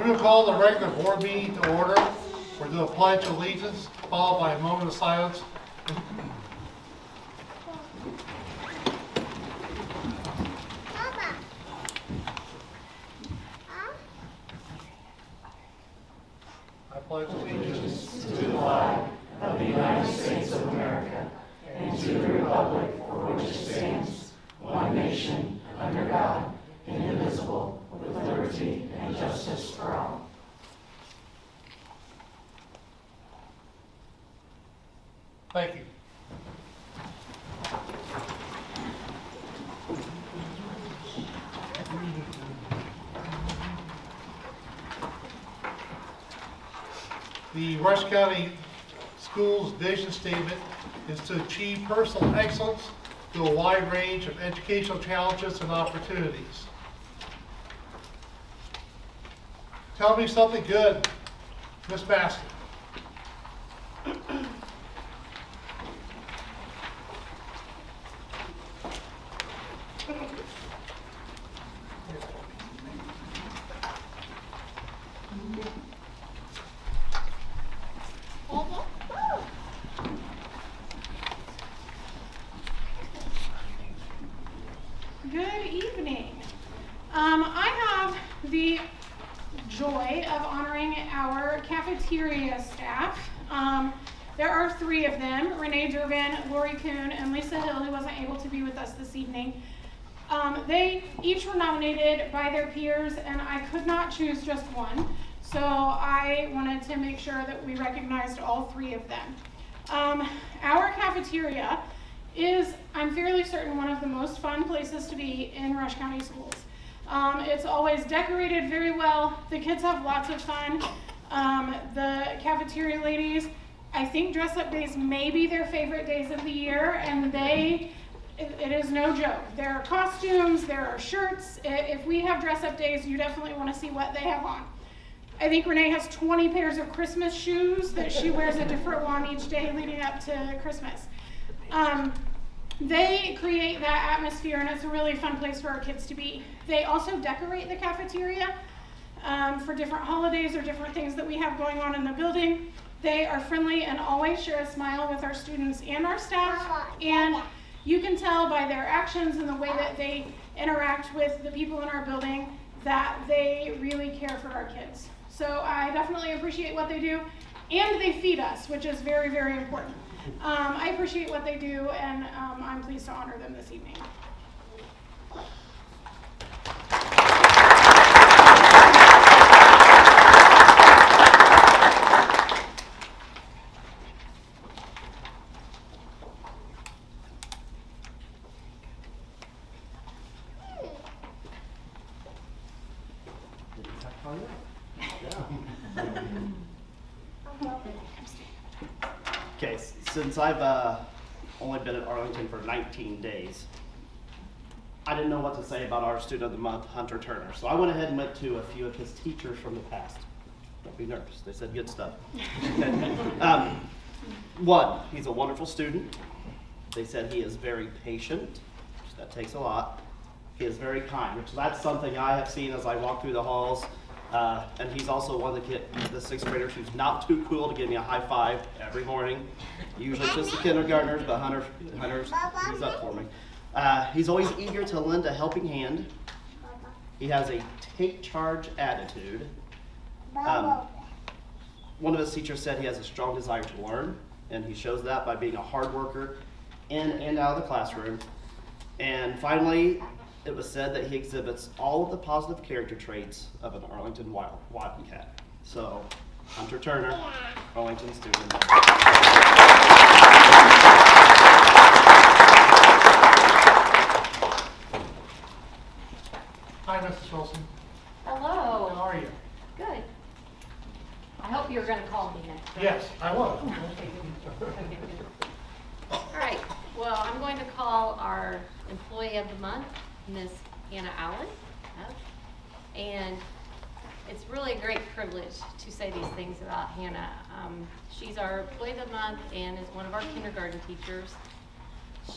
We will call the regular board meeting to order. We'll do a pledge of allegiance, followed by a moment of silence. I pledge allegiance to the flag of the United States of America and to the republic for which it stands, one nation, under God, indivisible, with liberty and justice for all. Thank you. The Rush County Schools vision statement is to achieve personal excellence through a wide range of educational challenges and opportunities. Tell me something good, Miss Baston. Good evening. I have the joy of honoring our cafeteria staff. There are three of them, Renee Durbin, Lori Kuhn, and Lisa Hill, who wasn't able to be with us this evening. They each were nominated by their peers, and I could not choose just one, so I wanted to make sure that we recognized all three of them. Our cafeteria is, I'm fairly certain, one of the most fun places to be in Rush County Schools. It's always decorated very well. The kids have lots of fun. The cafeteria ladies, I think dress-up days may be their favorite days of the year, and it is no joke. There are costumes, there are shirts. If we have dress-up days, you definitely want to see what they have on. I think Renee has 20 pairs of Christmas shoes that she wears a different one each day leading up to Christmas. They create that atmosphere, and it's a really fun place for our kids to be. They also decorate the cafeteria for different holidays or different things that we have going on in the building. They are friendly and always share a smile with our students and our staff, and you can tell by their actions and the way that they interact with the people in our building that they really care for our kids. So I definitely appreciate what they do, and they feed us, which is very, very important. I appreciate what they do, and I'm pleased to honor them this evening. Okay, since I've only been at Arlington for 19 days, I didn't know what to say about our student of the month, Hunter Turner. So I went ahead and went to a few of his teachers from the past. Don't be nervous, they said good stuff. One, he's a wonderful student. They said he is very patient, which that takes a lot. He is very kind, which that's something I have seen as I walk through the halls. And he's also one of the sixth graders who's not too cool to give me a high five every morning. Usually just the kindergartners, but Hunter's he's up for me. He's always eager to lend a helping hand. He has a take charge attitude. One of his teachers said he has a strong desire to learn, and he shows that by being a hard worker in and out of the classroom. And finally, it was said that he exhibits all of the positive character traits of an Arlington Wildcat. So, Hunter Turner, Arlington student. Hi, Mrs. Wilson. Hello. How are you? Good. I hope you're going to call me next. Yes, I was. All right. Well, I'm going to call our Employee of the Month, Miss Hannah Allen. And it's really a great privilege to say these things about Hannah. She's our Employee of the Month and is one of our kindergarten teachers.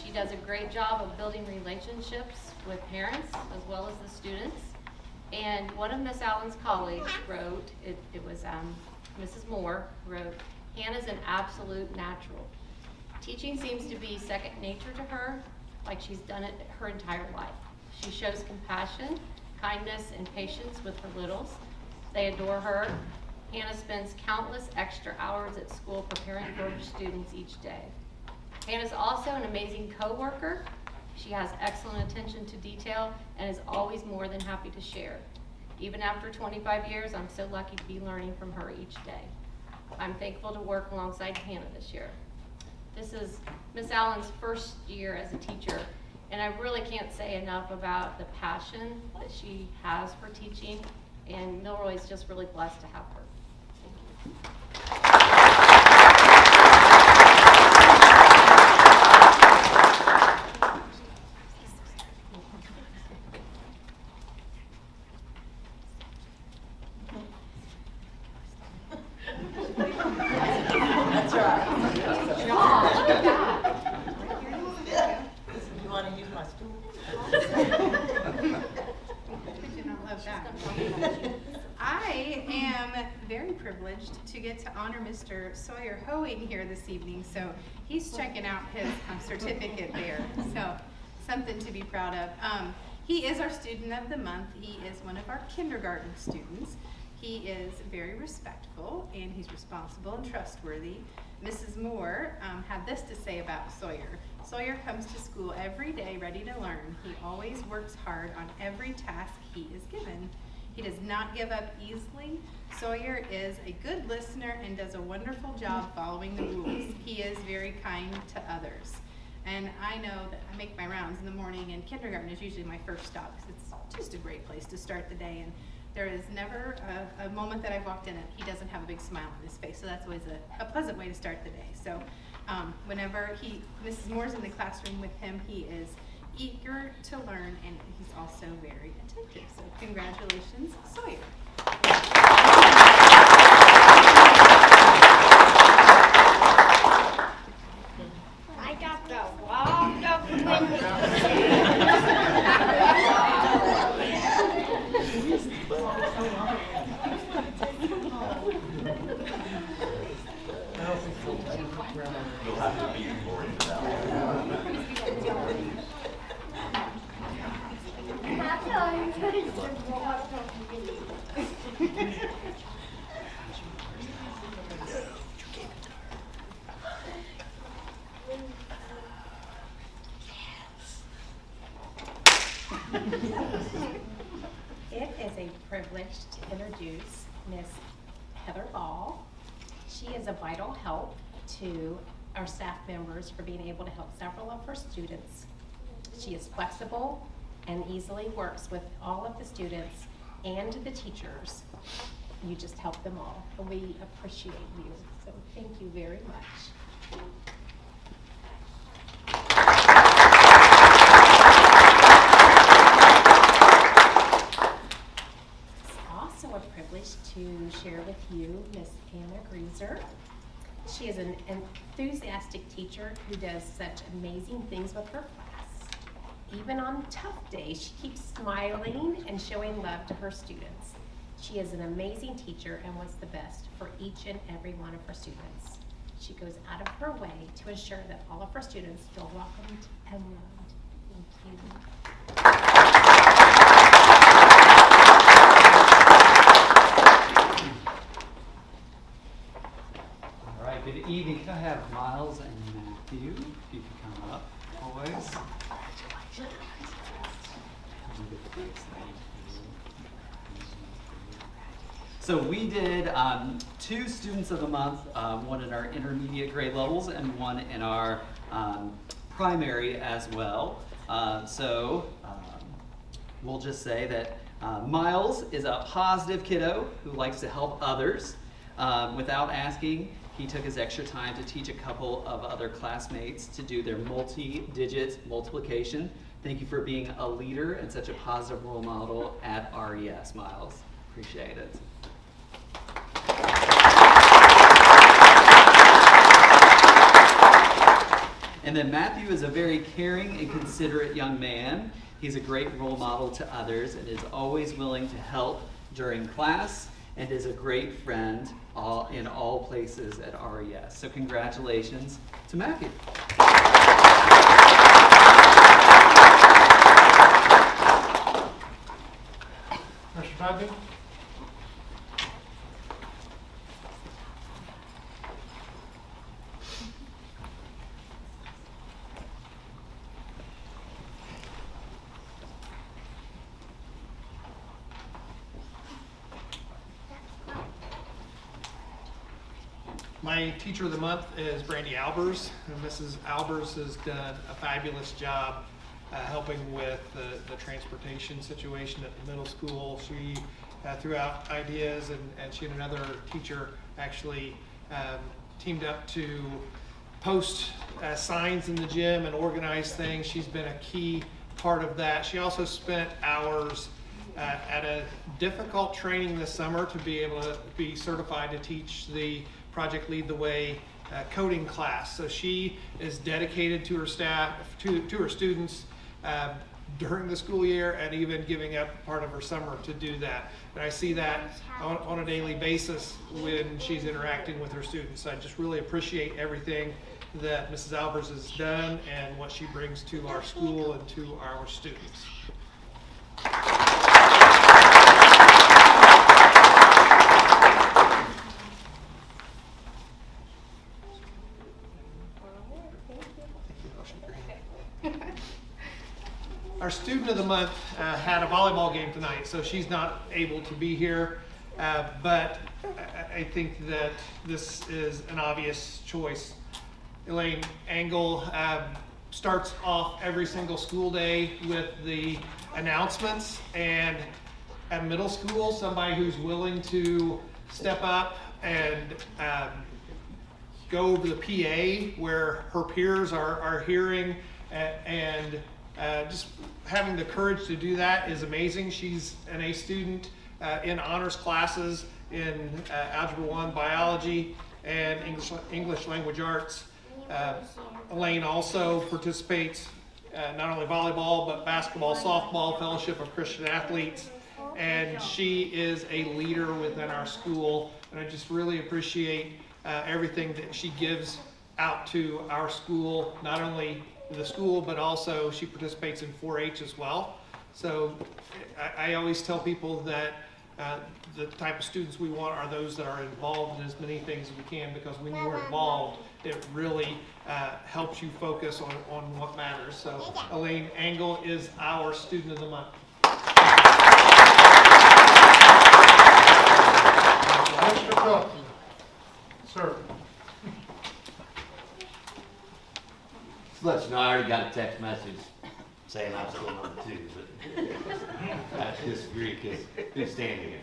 She does a great job of building relationships with parents as well as the students. And one of Miss Allen's colleagues wrote, it was Mrs. Moore, wrote, "Hannah's an absolute natural. Teaching seems to be second nature to her, like she's done it her entire life. She shows compassion, kindness, and patience with her littles. They adore her. Hannah spends countless extra hours at school preparing for her students each day. Hannah's also an amazing coworker. She has excellent attention to detail and is always more than happy to share. Even after 25 years, I'm so lucky to be learning from her each day. I'm thankful to work alongside Hannah this year." This is Miss Allen's first year as a teacher, and I really can't say enough about the passion that she has for teaching, and Milroy is just really blessed to have her. Thank you. That's right. Oh, look at that. You want to use my stool? Did not love that. I am very privileged to get to honor Mr. Sawyer Hoeing here this evening. So he's checking out his certificate there. So something to be proud of. He is our student of the month. He is one of our kindergarten students. He is very respectful and he's responsible and trustworthy. Mrs. Moore had this to say about Sawyer. Sawyer comes to school every day ready to learn. He always works hard on every task he is given. He does not give up easily. Sawyer is a good listener and does a wonderful job following the rules. He is very kind to others. And I know that I make my rounds in the morning, and kindergarten is usually my first stop because it's just a great place to start the day. And there is never a moment that I've walked in and he doesn't have a big smile on his face. So that's always a pleasant way to start the day. So whenever Mrs. Moore's in the classroom with him, he is eager to learn and he's also very attentive. So congratulations, Sawyer. I got the walk up window. You'll have to beat Lori for that one. It is a privilege to introduce Miss Heather Ball. She is a vital help to our staff members for being able to help several of her students. She is flexible and easily works with all of the students and the teachers. You just help them all, and we appreciate you. So thank you very much. Also a privilege to share with you Miss Anna Grieser. She is an enthusiastic teacher who does such amazing things with her class. Even on tough days, she keeps smiling and showing love to her students. She is an amazing teacher and wants the best for each and every one of her students. She goes out of her way to ensure that all of her students feel welcomed and loved. Thank you. All right, good evening. Can I have Miles and Matthew, if you can come up, boys? So we did 2 Students of the Month, one in our intermediate grade levels and one in our primary as well. We'll just say that Miles is a positive kiddo who likes to help others. Without asking, he took his extra time to teach a couple of other classmates to do their multi-digit multiplication. Thank you for being a leader and such a positive role model at RES, Miles. Appreciate it. And then Matthew is a very caring and considerate young man. He's a great role model to others and is always willing to help during class and is a great friend in all places at RES. So congratulations to Matthew. Mr. Toddy? My teacher of the month is Brandy Albers, and Mrs. Albers has done a fabulous job helping with the transportation situation at the middle school. She threw out ideas, and she and another teacher actually teamed up to post signs in the gym and organize things. She's been a key part of that. She also spent hours at a difficult training this summer to be able to be certified to teach the Project Lead the Way coding class. So she is dedicated to her staff, to her students during the school year, and even giving up part of her summer to do that. And I see that on a daily basis when she's interacting with her students. I just really appreciate everything that Mrs. Albers has done and what she brings to our school and to our students. Our student of the month had a volleyball game tonight, so she's not able to be here, but I think that this is an obvious choice. Elaine Engel starts off every single school day with the announcements, and at middle school, somebody who's willing to step up and go over the PA where her peers are hearing, and just having the courage to do that is amazing. She's an A student in honors classes in Algebra 1 biology and English language arts. Elaine also participates not only volleyball but basketball, softball, Fellowship of Christian Athletes, and she is a leader within our school, and I just really appreciate everything that she gives out to our school, not only the school, but also she participates in 4-H as well. So I always tell people that the type of students we want are those that are involved in as many things as we can, because when you're involved, it really helps you focus on what matters. So Elaine Engel is our student of the month. Mr. Cook? Sir? Just to let you know, I already got a text message saying I'm still number 2, but I disagree because who's standing here?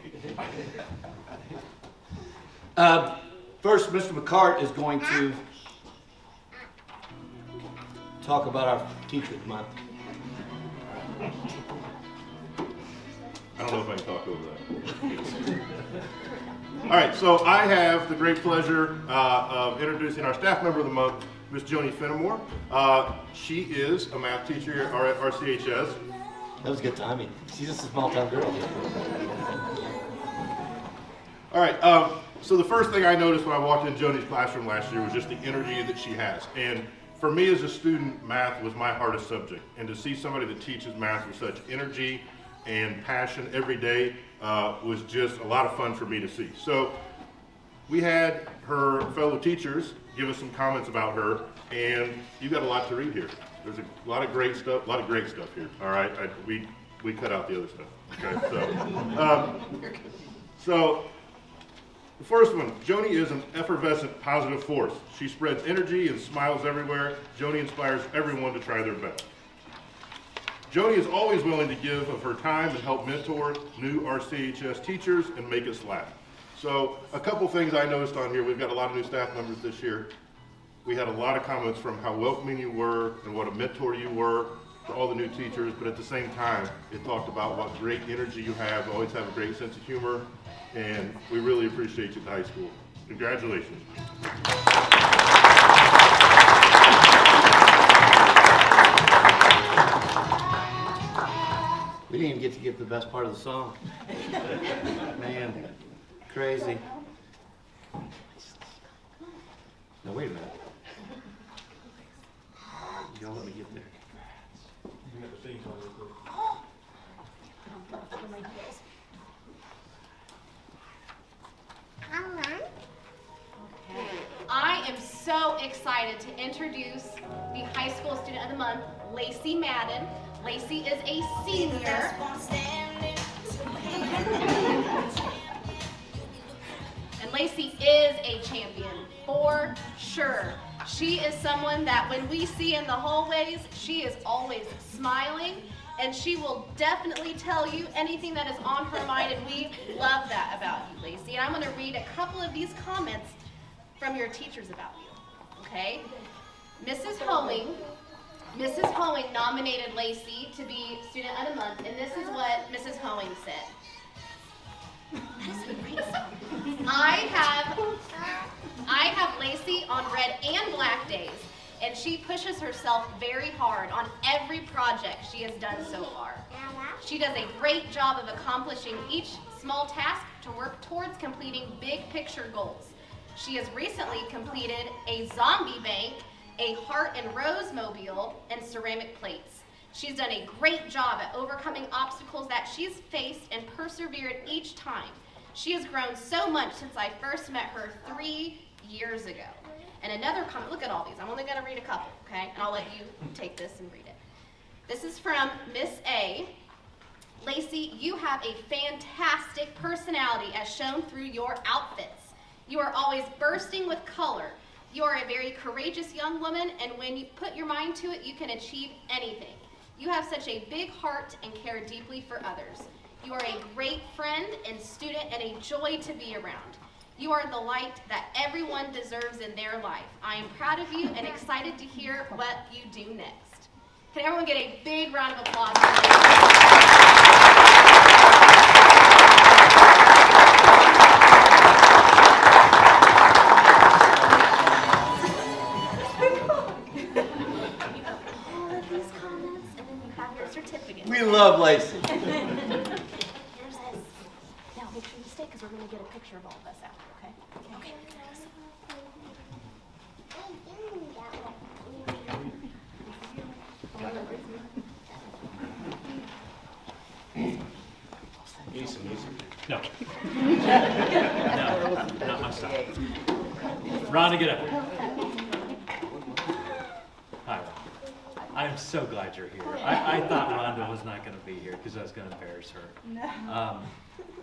First, Mr. McCart is going to talk about our Teacher of the Month. I don't know if I can talk over that. All right, so I have the great pleasure of introducing our staff member of the month, Miss Joni Fenimore. She is a math teacher at RCHS. That was good timing. She's just a small-town girl. All right, so the first thing I noticed when I walked in Joni's classroom last year was just the energy that she has. And for me as a student, math was my hardest subject. And to see somebody that teaches math with such energy and passion every day was just a lot of fun for me to see. So we had her fellow teachers give us some comments about her, and you got a lot to read here. There's a lot of great stuff here. All right, we cut out the other stuff. Okay, so the first one, Joni is an effervescent, positive force. She spreads energy and smiles everywhere. Joni inspires everyone to try their best. Joni is always willing to give of her time and help mentor new RCHS teachers and make us laugh. So a couple things I noticed on here. We've got a lot of new staff members this year. We had a lot of comments from how welcoming you were and what a mentor you were for all the new teachers, but at the same time, it talked about what great energy you have, always have a great sense of humor, and we really appreciate you at the high school. Congratulations. didn't even get to get the best part of the song. Man, crazy. Now wait a minute. Y'all let me get there. You have to sing something real quick. I am so excited to introduce the High School Student of the Month, Lacey Madden. Lacey is a senior. And Lacey is a champion, for sure. She is someone that when we see in the hallways, she is always smiling, and she will definitely tell you anything that is on her mind, and we love that about you, Lacey. And I'm gonna read a couple of these comments from your teachers about you, okay? Mrs. Hoeing nominated Lacey to be Student of the Month, and this is what Mrs. Hoeing said. I have Lacey on red and black days, and she pushes herself very hard on every project she has done so far. She does a great job of accomplishing each small task to work towards completing big picture goals. She has recently completed a zombie bank, a heart and rose mobile, and ceramic plates. She's done a great job at overcoming obstacles that she's faced and persevered each time. She has grown so much since I first met her 3 years ago. And another comment, look at all these. I'm only gonna read a couple, okay? And I'll let you take this and read it. This is from Miss A. Lacey, you have a fantastic personality as shown through your outfits. You are always bursting with color. You are a very courageous young woman, and when you put your mind to it, you can achieve anything. You have such a big heart and care deeply for others. You are a great friend and student and a joy to be around. You are the light that everyone deserves in their life. I am proud of you and excited to hear what you do next. Can everyone get a big round of applause for We love Lacey. Here's this. Now make sure you stay because we're going to get a picture of all of us after, okay? Okay. No. No, not my style. Rhonda, get up here. Hi, Rhonda. I'm so glad you're here. I thought Rhonda was not going to be here because I was going to embarrass her. No.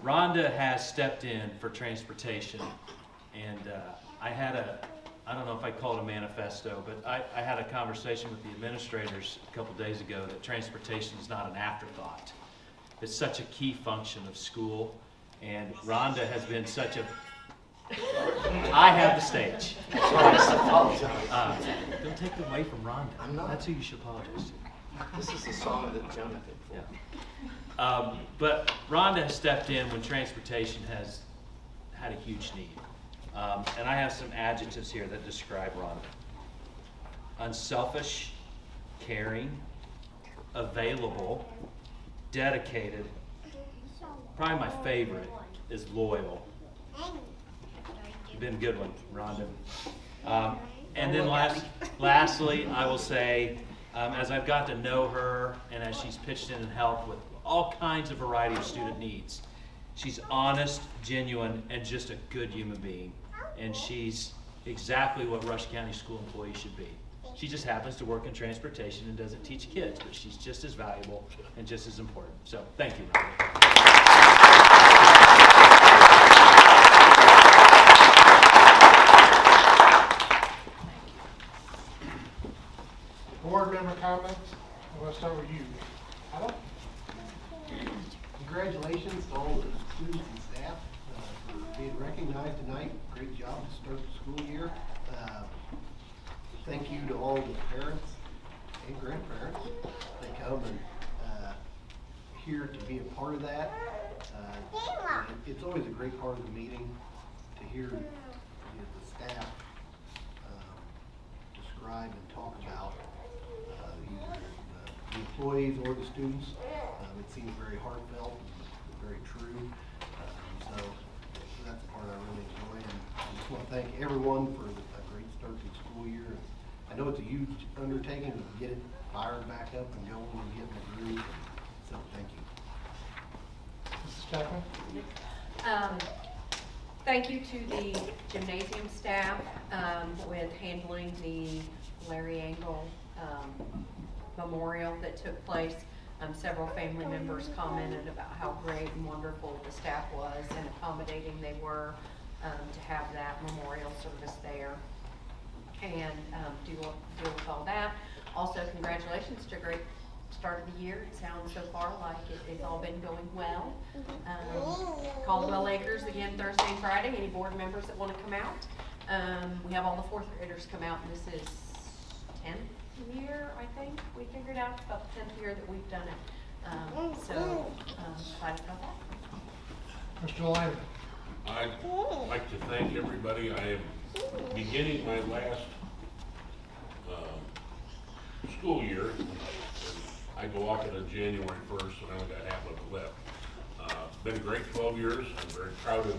Rhonda has stepped in for transportation, and I don't know if I call it a manifesto, but I had a conversation with the administrators a couple days ago that transportation is not an afterthought. It's such a key function of school, and Rhonda has been such a... I have the stage. Don't take it away from Rhonda. I'm not. That's who you should apologize to. This is the song that Jonathan for. Yeah. But Rhonda has stepped in when transportation has had a huge need. And I have some adjectives here that describe Rhonda. Unselfish, caring, available, dedicated. Probably my favorite is loyal. You've been a good one, Rhonda. And then lastly, I will say, as I've got to know her and as she's pitched in and helped with all kinds of variety of student needs, she's honest, genuine, and just a good human being. And she's exactly what Rush County School employees should be. She just happens to work in transportation and doesn't teach kids, but she's just as valuable and just as important. So thank you, Rhonda. Board member comments? I'm going to start with you. Adam? Congratulations to all the students and staff for being recognized tonight. Great job to start the school year. Thank you to all the parents and grandparents that come and here to be a part of that. It's always a great part of the meeting to hear the staff describe and talk about the the employees or the students. It seems very heartfelt, and very true. So that's the part I really enjoy. And I just want to thank everyone for a great start to the school year. I know it's a huge undertaking to get it fired back up and going and getting a groove. So thank you. Mrs. Chapman? Thank you to the gymnasium staff with handling the Larry Engel memorial that took place. Several family members commented about how great and wonderful the staff was and accommodating they were to have that memorial service there and deal with all that. Also, congratulations to a great start of the year. It sounds so far like it's all been going well. Caldwell Acres again Thursday and Friday. Any board members that want to come out? We have all the fourth graders come out, and this is 10th year, I think. We figured out about the 10th year that we've done it. So excited about that. Mr. Lyman? I'd like to thank everybody. I am beginning my last school year. I go off on January 1st, and I only got half of it left. It's been a great 12 years. I'm very proud of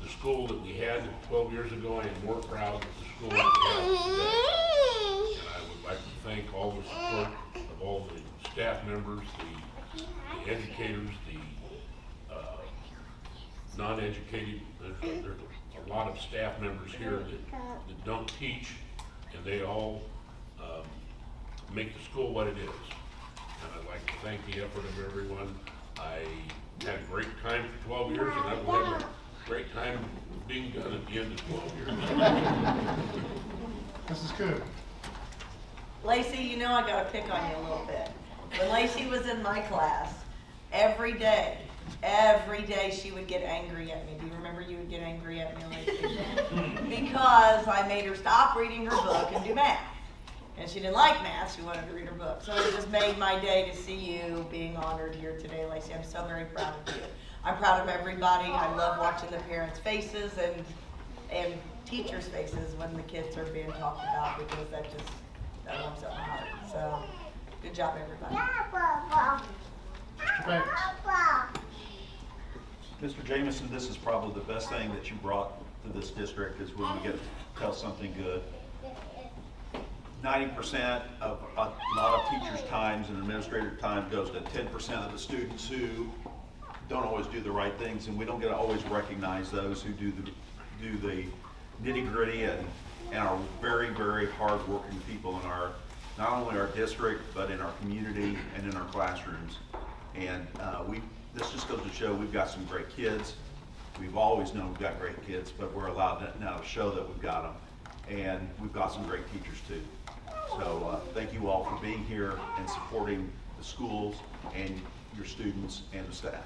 the school that we had 12 years ago. I am more proud of the school that we have today. And I would like to thank all the support of all the staff members, the educators, the non-educated. There's a lot of staff members here that don't teach, and they all make the school what it is. And I'd like to thank the effort of everyone. I had a great time for 12 years, and I will have a great time being done at the end of 12 years. Mrs. Coon? Lacey, you know I gotta pick on you a little bit. When Lacey was in my class, every day she would get angry at me. Do you remember you would get angry at me, Lacey? Because I made her stop reading her book and do math. And she didn't like math, she wanted to read her book. So it just made my day to see you being honored here today, Lacey. I'm so very proud of you. I'm proud of everybody. I love watching the parents' faces and teachers' faces when the kids are being talked about, because that warms up my heart. So good job, everybody. Mr. Banks? Mr. Jameson, this is probably the best thing that you brought to this district, is when we get to tell something good. 90% of a lot of teachers' times and administrator time goes to 10% of the students who don't always do the right things, and we don't get to always recognize those who do the nitty-gritty and are very, very hard-working people in our, not only our district, but in our community and in our classrooms. And this just goes to show we've got some great kids. We've always known we've got great kids, but we're allowed to now show that we've got them. And we've got some great teachers too. So thank you all for being here and supporting the schools and your students and the staff.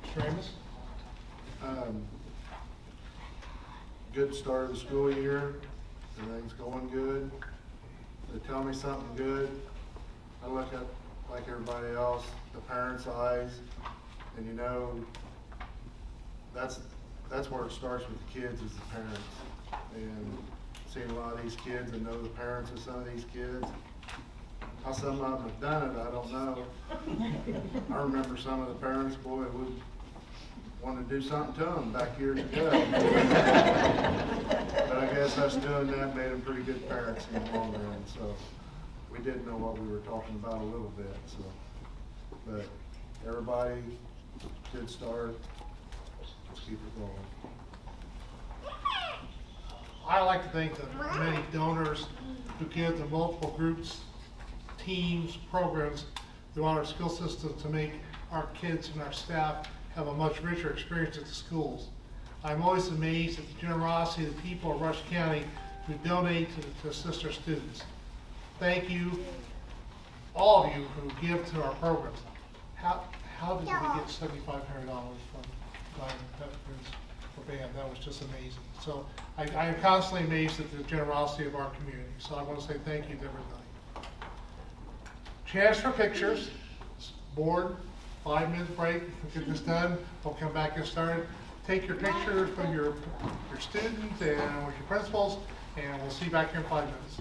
Mr. Amos? Good start of the school year. Everything's going good. They tell me something good. I look at, like everybody else, the parents' eyes, and you know, that's where it starts with the kids, is the parents. And seeing a lot of these kids and know the parents of some of these kids. How some of them have done it, I don't know. I remember some of the parents, boy, would want to do something to them back years ago. But I guess us doing that made them pretty good parents in the long run. So we did know what we were talking about a little bit. So, but everybody, good start. Let's keep it going. I like to thank the many donors who give to multiple groups, teams, programs throughout our school system to make our kids and our staff have a much richer experience at the schools. I'm always amazed at the generosity of the people of Rush County who donate to assist our students. Thank you, all of you who give to our programs. How did we get $7,500 from Diamond Veterans for band? That was just amazing. So I am constantly amazed at the generosity of our community. So I want to say thank you to everybody. Chance for pictures. Board, 5-minute break. We'll get this done. We'll come back and start. Take your pictures from your students and with your principals, and we'll see you back here in 5 minutes.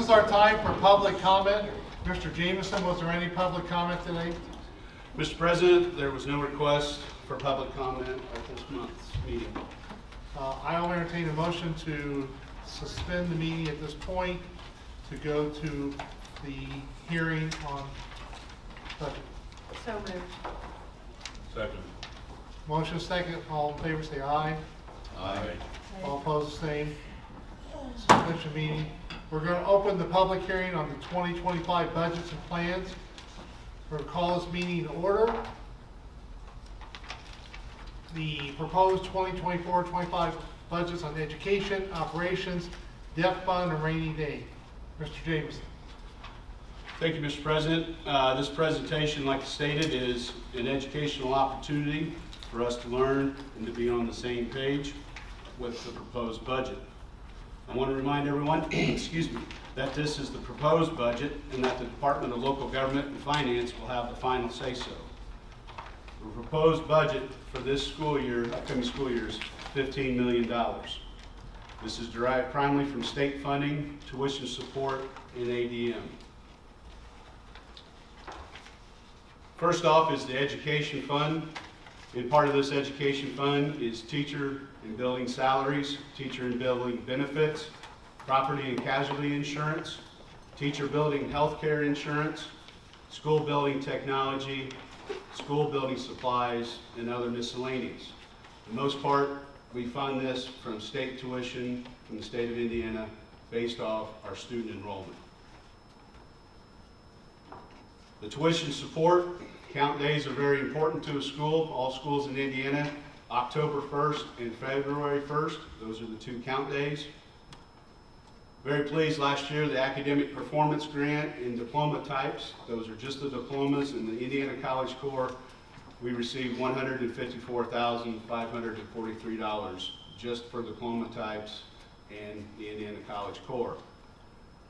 is our time for public comment. Mr. Jameson, was there any public comment today? Mr. President, there was no request for public comment at this month's meeting. I will entertain a motion to suspend the meeting at this point to go to the hearing on budget. So moved. Second. Motion second, all in favor say aye. Aye. All opposed, same. Suspension meeting. We're going to open the public hearing on the 2025 budgets and plans. We're going to call this meeting to order. The proposed 2024-25 budgets on education, operations, debt fund, and rainy day. Mr. Jameson. Thank you, Mr. President. This presentation, like stated, is an educational opportunity for us to learn and to be on the same page with the proposed budget. I want to remind everyone, excuse me, that this is the proposed budget and that the Department of Local Government and Finance will have the final say-so. The proposed budget for this school year, upcoming school year, is $15 million. This is derived primarily from state funding, tuition support, and ADM. First off is the education fund. And part of this education fund is teacher and building salaries, teacher and building benefits, property and casualty insurance, teacher building health care insurance, school building technology, school building supplies, and other miscellaneous. For the most part, we fund this from state tuition from the state of Indiana based off our student enrollment. The tuition support, count days are very important to a school. All schools in Indiana, October 1st and February 1st, those are the two count days. Very pleased last year, the academic performance grant and diploma types, those are just the diplomas in the Indiana College Corps. We received $154,543 just for diploma types and the Indiana College Corps.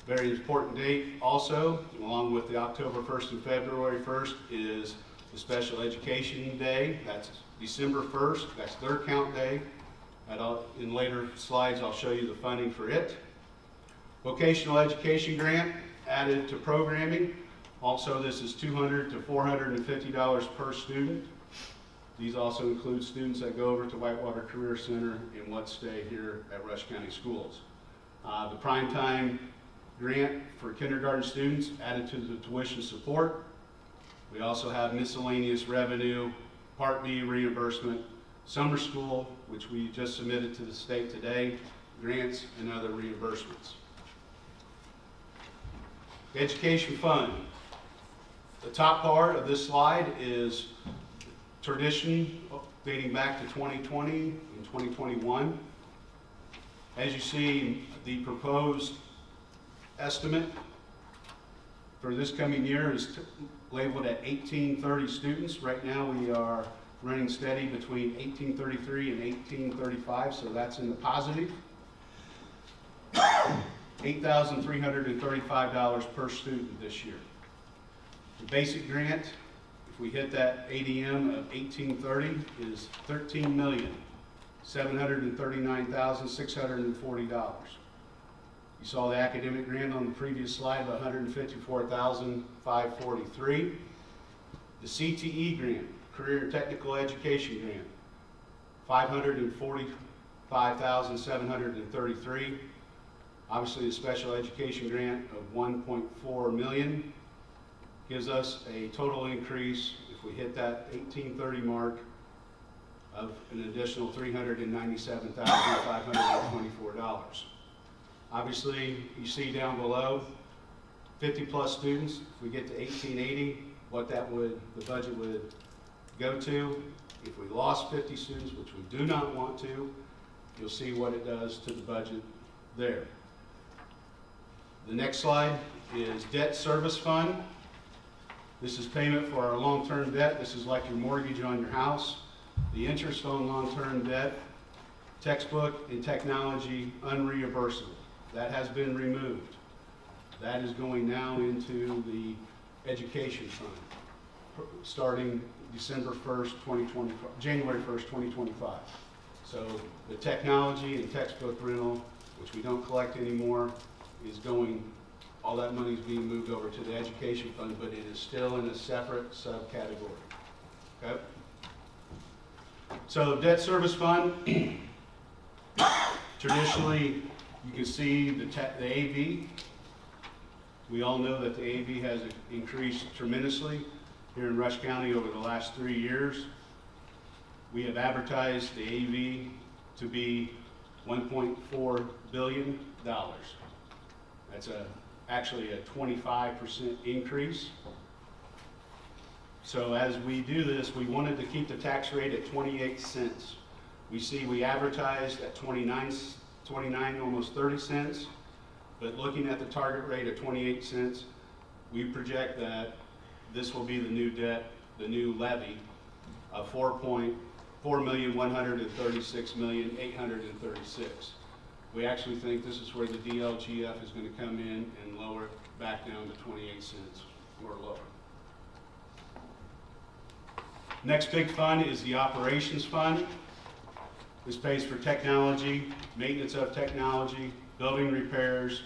Very important date also, along with the October 1st and February 1st, is the Special Education Day. That's December 1st. That's their count day. In later slides, I'll show you the funding for it. Vocational Education Grant added to programming. Also, this is $200 to $450 per student. These also include students that go over to Whitewater Career Center and what stay here at Rush County Schools. The Primetime Grant for kindergarten students added to the tuition support. We also have miscellaneous revenue, Part B reimbursement, summer school, which we just submitted to the state today, grants and other reimbursements. Education fund. The top part of this slide is tradition dating back to 2020 and 2021. As you see, the proposed estimate for this coming year is labeled at 1,830 students. Right now we are running steady between 1,833 and 1,835, so that's in the positive. $8,335 per student this year. The basic grant, if we hit that ADM of 1,830, is $13,739,640. You saw the academic grant on the previous slide of $154,543. The CTE grant, Career and Technical Education grant, $545,733. Obviously, the special education grant of $1.4 million gives us a total increase, if we hit that 1,830 mark, of an additional $397,524. Obviously, you see down below, 50 plus students. If we get to 1,880, what the budget would go to. If we lost 50 students, which we do not want to, you'll see what it does to the budget there. The next slide is debt service fund. This is payment for our long-term debt. This is like your mortgage on your house. The interest on long-term debt, textbook and technology unreimbursable. That has been removed. That is going now into the education fund, starting December 1st, 2025, January 1st, 2025. So the technology and textbook rental, which we don't collect anymore, is going all that money is being moved over to the education fund, but it is still in a separate subcategory. Okay? So debt service fund, traditionally, you can see the AV. We all know that the AV has increased tremendously here in Rush County over the last 3 years. We have advertised the AV to be $1.4 billion. That's actually a 25% increase. So as we do this, we wanted to keep the tax rate at 28 cents. We see we advertised at 29, almost 30 cents, but looking at the target rate of 28 cents, we project that this will be the new debt, the new levy of $4,136,836,000. We actually think this is where the DLGF is going to come in and lower it back down to 28 cents or lower. Next big fund is the operations fund. This pays for technology, maintenance of technology, building repairs,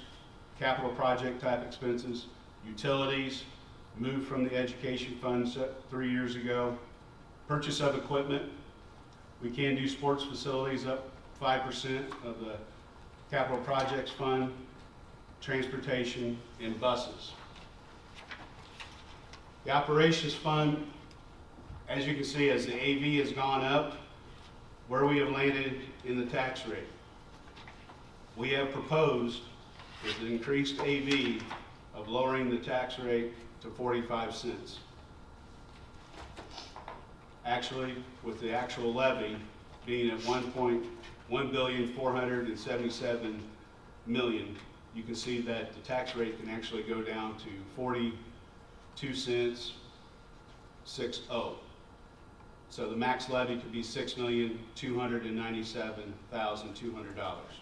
capital project type expenses, utilities, moved from the education fund 3 years ago, purchase of equipment. We can do sports facilities up 5% of the capital projects fund, transportation, and buses. The operations fund, as you can see, as the AV has gone up, where we have landed in the tax rate. We have proposed with the increased AV of lowering the tax rate to 45 cents. Actually, with the actual levy being at $1,477,000,000, you can see that the tax rate can actually go down to 42 cents 60. So the max levy could be $6,297,200.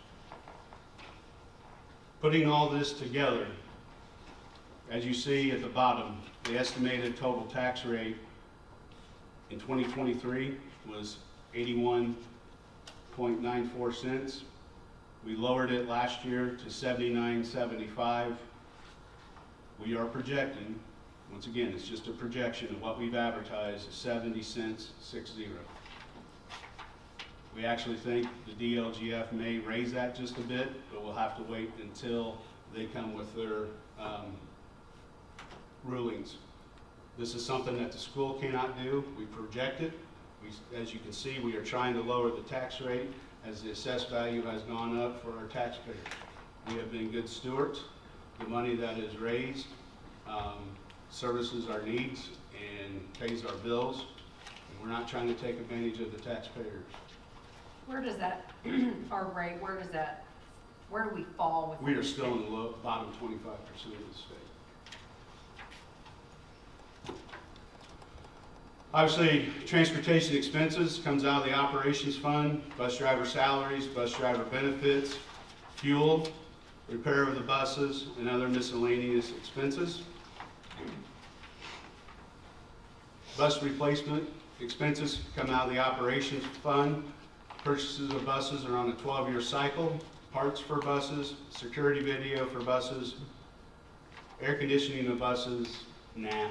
Putting all this together, as you see at the bottom, the estimated total tax rate in 2023 was 81.94 cents. We lowered it last year to 79.75. We are projecting, once again, it's just a projection of what we've advertised, is 70 cents 60. We actually think the DLGF may raise that just a bit, but we'll have to wait until they come with their rulings. This is something that the school cannot do. We project it. As you can see, we are trying to lower the tax rate as the assessed value has gone up for our taxpayers. We have been good stewards. The money that is raised services our needs and pays our bills. And we're not trying to take advantage of the taxpayers. Where does that, our rate, where do we fall with? We are still in the bottom 25% of the state. Obviously, transportation expenses comes out of the operations fund, bus driver salaries, bus driver benefits, fuel, repair of the buses, and other miscellaneous expenses. Bus replacement expenses come out of the operations fund. Purchases of buses are on a 12-year cycle. Parts for buses, security video for buses, air conditioning of buses, nah.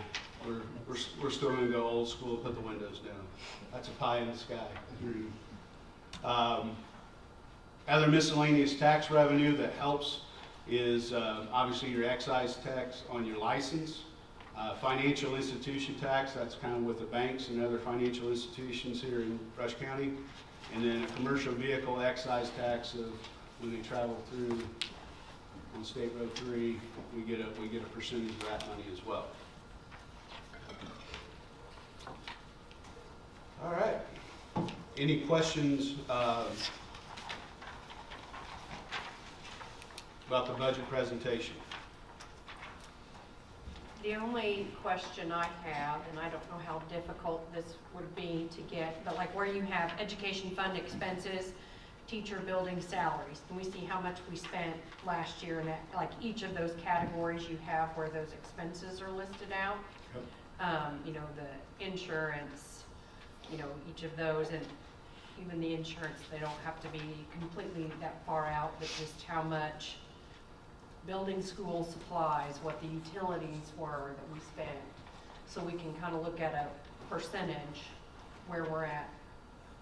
We're still going to go old school, put the windows down. That's a pie in the sky. Other miscellaneous tax revenue that helps is obviously your excise tax on your license. Financial institution tax, that's kind of with the banks and other financial institutions here in Rush County. And then a commercial vehicle excise tax of when they travel through on State Road 3, we get a percentage of that money as well. All right. Any questions about the budget presentation? The only question I have, and I don't know how difficult this would be to get, but like where you have education fund expenses, teacher building salaries, and we see how much we spent last year, and that, like each of those categories you have where those expenses are listed out. Yep. You know, the insurance, you know, each of those, and even the insurance, they don't have to be completely that far out, but just how much building school supplies, what the utilities were that we spent, so we can kind of look at a percentage where we're at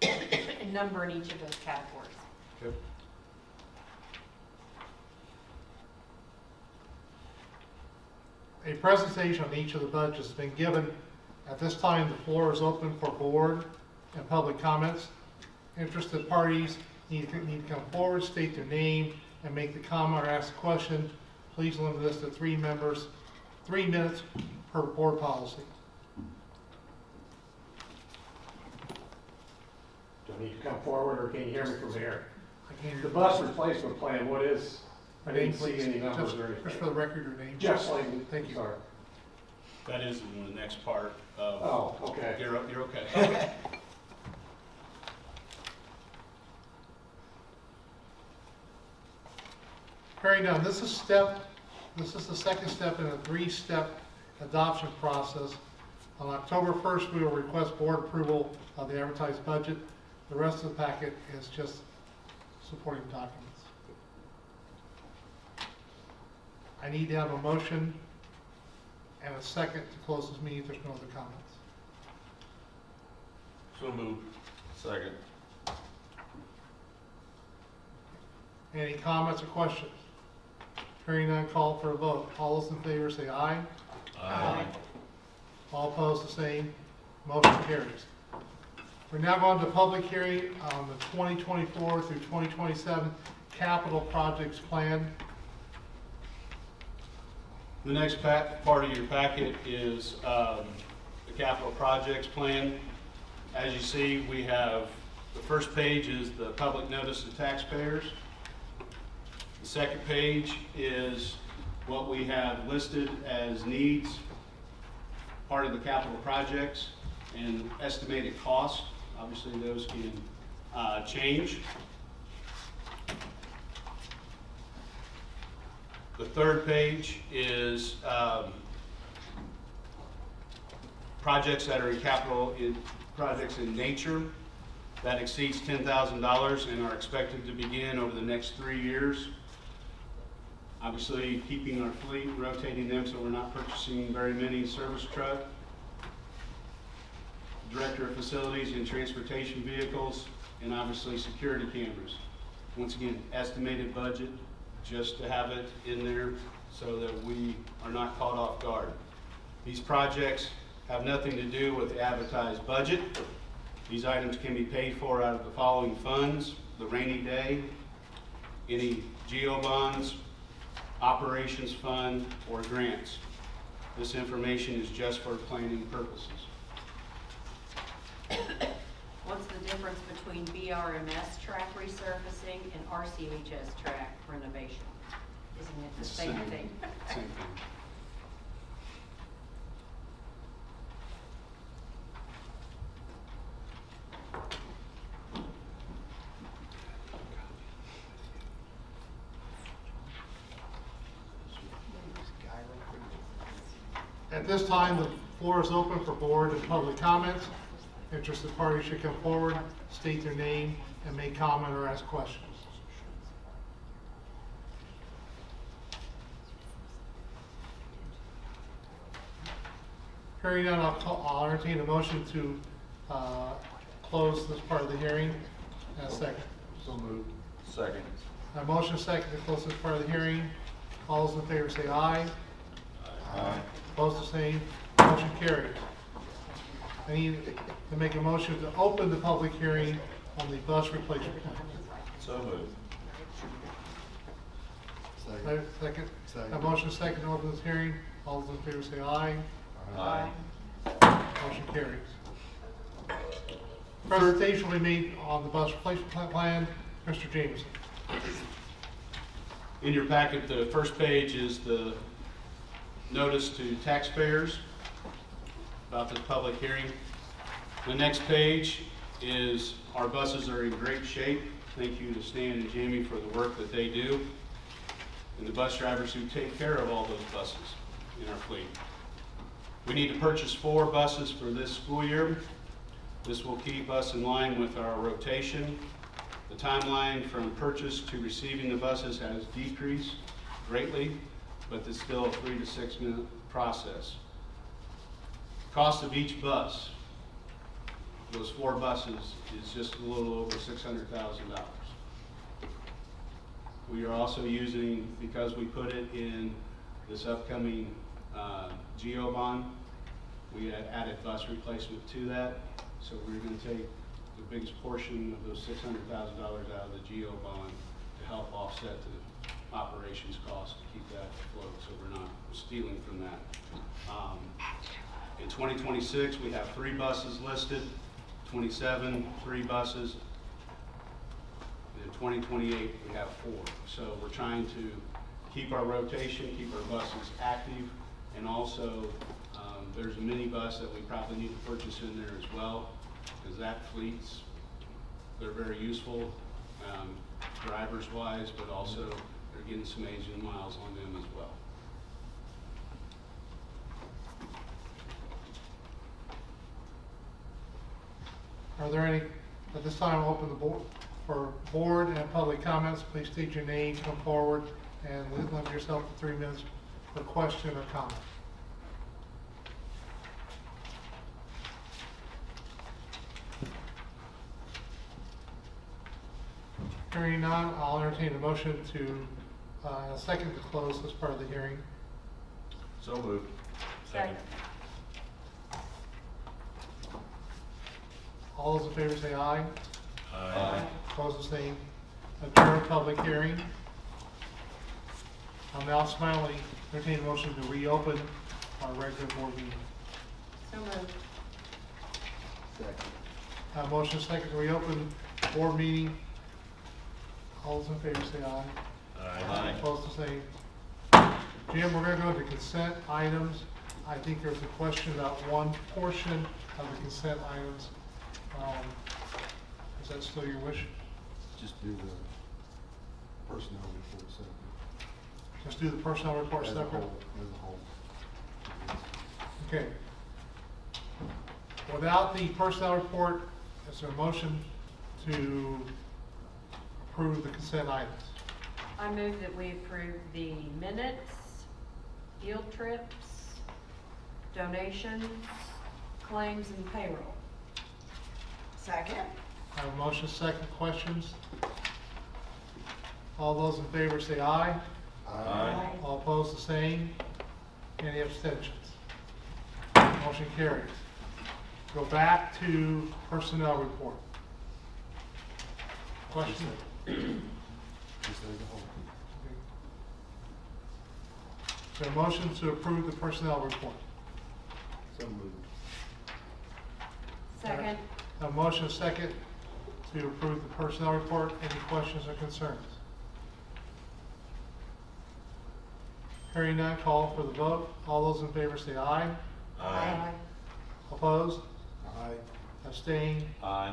and number in each of those categories. Okay. A presentation on each of the budgets has been given. At this time, the floor is open for board and public comments. Interested parties need to come forward, state their name, and make the comment or ask a question. Please limit this to 3 minutes per board policy. Do I need to come forward, or can you hear me from here? I can't hear The you. bus replacement plan, what is, I Name, didn't see please. any numbers or anything. Just for the record, your name. Jeff Slayton. Thank you. Sorry. That is in the next part of. Oh, okay. You're okay. Okay. Hearing none, this is the second step in a 3-step adoption process. On October 1st, we will request board approval of the advertised budget. The rest of the packet is just supporting documents. I need to have a motion and a second to close this meeting if there's no other comments. So moved. Second. Any comments or questions? Hearing none, call for a vote. All those in favor say aye. Aye. All opposed, the same. Motion carries. We're now going to public hearing on the 2024 through 2027 capital projects plan. The next part of your packet is the capital projects plan. As you see, we have, the first page is the public notice to taxpayers. The second page is what we have listed as needs, part of the capital projects, and estimated cost. Obviously, those can change. The third page is projects that are projects in nature that exceeds $10,000 and are expected to begin over the next 3 years. Obviously, keeping our fleet, rotating them so we're not purchasing very many service truck. Director of Facilities and Transportation Vehicles, and obviously security cameras. Once again, estimated budget, just to have it in there so that we are not caught off guard. These projects have nothing to do with the advertised budget. These items can be paid for out of the following funds: the rainy day, any GO bonds, operations fund, or grants. This information is just for planning purposes. What's the difference between BRMS track resurfacing and RCHS track renovation? Isn't it the same thing? Same thing. At this time, the floor is open for board and public comments. Interested parties should come forward, state their name, and make comment or ask questions. Hearing none, I'll entertain a motion to close this part of the hearing. Second. So moved. Second. A motion second to close this part of the hearing. All those in favor say aye. Aye. Opposed, the same. Motion carries. I need to make a motion to open the public hearing on the bus replacement plan. So moved. Second. A motion second to open this hearing. All those in favor say aye. Aye. Motion carries. Presentation will be made on the bus replacement plan. Mr. Jameson. In your packet, the first page is the notice to taxpayers about this public hearing. The next page is our buses are in great shape. Thank you to Stan and Jamie for the work that they do, and the bus drivers who take care of all those buses in our fleet. We need to purchase 4 buses for this school year. This will keep us in line with our rotation. The timeline from purchase to receiving the buses has decreased greatly, but it's still a 3 to 6 minute process. Cost of each bus, those 4 buses, is just a little over $600,000. We are also using, because we put it in this upcoming GEO bond, we had added bus replacement to that. So we're going to take the biggest portion of those $600,000 out of the GEO bond to help offset the operations cost to keep that afloat, so we're not stealing from that. In 2026, we have 3 buses listed, 27, 3 buses. In 2028, we have 4. So we're trying to keep our rotation, keep our buses active, and also there's a minibus that we probably need to purchase in there as well, because that fleet's, they're very useful drivers wise, but also they're getting some age and miles on them as well. Are there any, at this time, I'll open the board for board and public comments. Please state your name, come forward, and limit yourself to 3 minutes per question or comment. Hearing none, I'll entertain a motion to, a second to close this part of the hearing. So moved. Second. All those in favor say aye. Aye. Opposed, the same. Adjourn public hearing. I'll now smiley entertain a motion to reopen our regular board meeting. So moved. Second. Motion second to reopen board meeting. All those in favor say aye. Aye. Opposed, the same. Jim, we're gonna go to consent items. I think there's a question about one portion of the consent items. Is that still your wish? Just do the personnel report separate. Just do the personnel report As a separate? whole, as a whole. Okay. Without the personnel report, is there a motion to approve the consent items? I move that we approve the minutes, field trips, donations, claims, and payroll. Second. I have a motion second. Questions? All those in favor say aye. Aye. All opposed, the same. Any abstentions? Motion carries. Go back to personnel report. Question? Just as a whole. Is there a motion to approve the personnel report? So moved. Second. A motion second to approve the personnel report. Any questions or concerns? Hearing none, call for the vote. All those in favor say aye. Aye. Opposed? Aye. Abstained? Aye.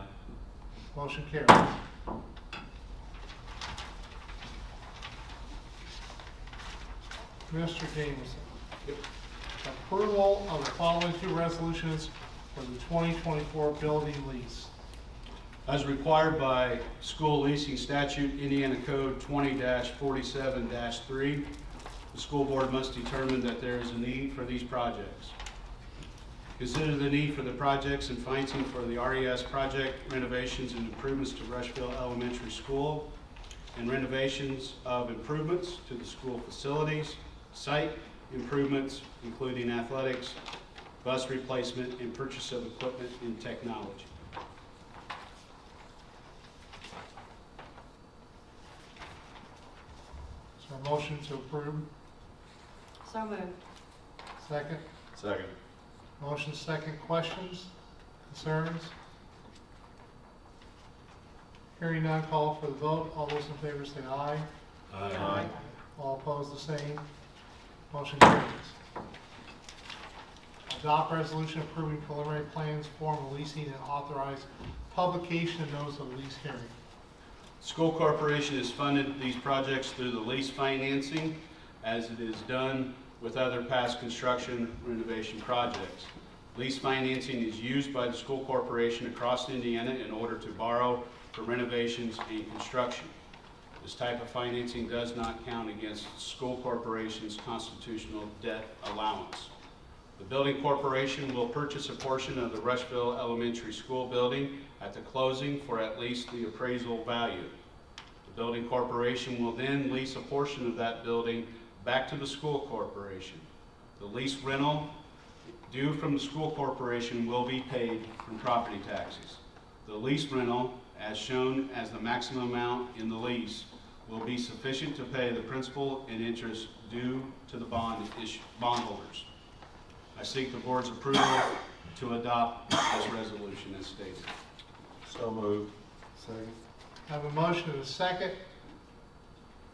Motion carries. Mr. Jameson. Approval of the following 2 resolutions for the 2024 building lease. As required by school leasing statute, Indiana Code 20-47-3, the school board must determine that there is a need for these projects. Consider the need for the projects and financing for the RES project renovations and improvements to Rushville Elementary School and renovations of improvements to the school facilities, site improvements, including athletics, bus replacement, and purchase of equipment and technology. Is there a motion to approve? So moved. Second? Second. Motion second. Questions? Concerns? Hearing none, call for the vote. All those in favor say aye. Aye. All opposed, the same. Motion carries. Adopt resolution approving preliminary plans, form of leasing, and authorize publication of notice of lease hearing. School Corporation has funded these projects through the lease financing, as it is done with other past construction renovation projects. Lease financing is used by the School Corporation across Indiana in order to borrow for renovations and construction. This type of financing does not count against the school corporation's constitutional debt allowance. The building corporation will purchase a portion of the Rushville Elementary School building at the closing for at least the appraisal value. The building corporation will then lease a portion of that building back to the school corporation. The lease rental due from the school corporation will be paid from property taxes. The lease rental, as shown as the maximum amount in the lease, will be sufficient to pay the principal and interest due to the bondholders. I seek the board's approval to adopt this resolution as stated. So moved. Second. I have a motion and a second.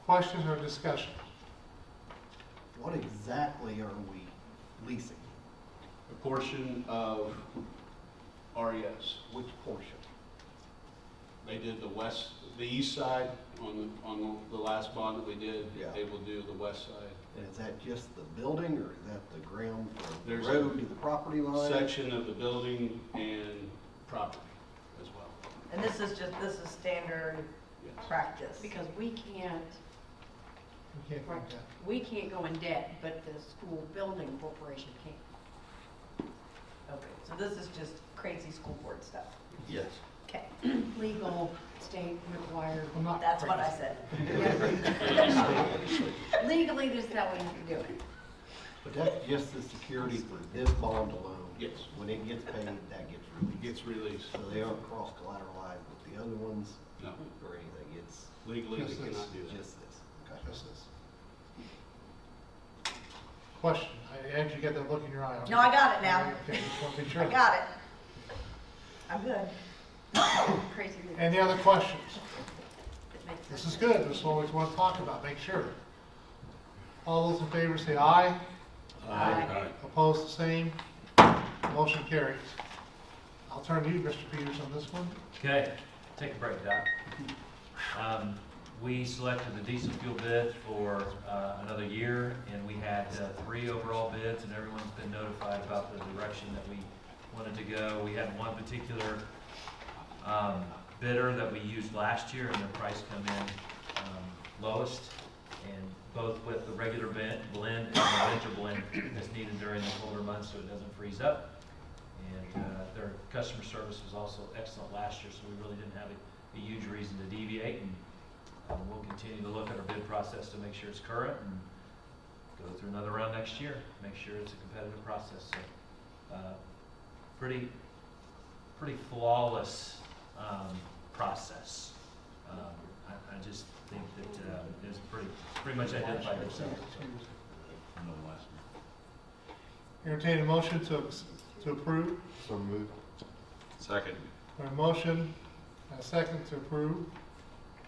Questions or discussion? What exactly are we leasing? A portion of RES. Which portion? They did the east side on the last bond that we did. Yeah. They will do the west side. And is that just the building, or is that the ground from the There's road a to the property line? section of the building and property as well. And this is standard Yes. practice. Because we can't We can't do that. We can't go in debt, but the school building corporation can. Okay, so this is just crazy school board stuff. Yes. Okay, Legal, state required. I'm not that's what I crazy. said. Legally, this is how we have to do it. But that's just the security for this bond alone? Yes. When it gets paid, that gets released? Gets released. So they aren't cross-collateralized with the other ones? No. Or anything, it's Legally, they Just this. cannot do that. just this? Okay. Just this. Question. Angie, you got that look in your eye. No, I got it now. Okay, just want to be sure. I got it. I'm good. Crazy. legal. Any other questions? It makes This sense. is good. This is what we want to talk about. Make sure. All those in favor say aye. Aye. Opposed, the same. Motion carries. I'll turn to you, Mr. Peters, on this one. Okay, take a break, Doc. We selected the diesel fuel bid for another year, and we had 3 overall bids, and everyone's been notified about the direction that we wanted to go. We had one particular bidder that we used last year, and their price come in lowest, and both with the regular blend and the winter blend that's needed during the colder months so it doesn't freeze up. And their customer service was also excellent last year, so we really didn't have a huge reason to deviate. And we'll continue to look at our bid process to make sure it's current and go through another round next year, make sure it's a competitive process. So, pretty flawless process. I just think that it's pretty much identified ourselves. Entertain a motion to approve. So moved. Second. A motion, and a second to approve.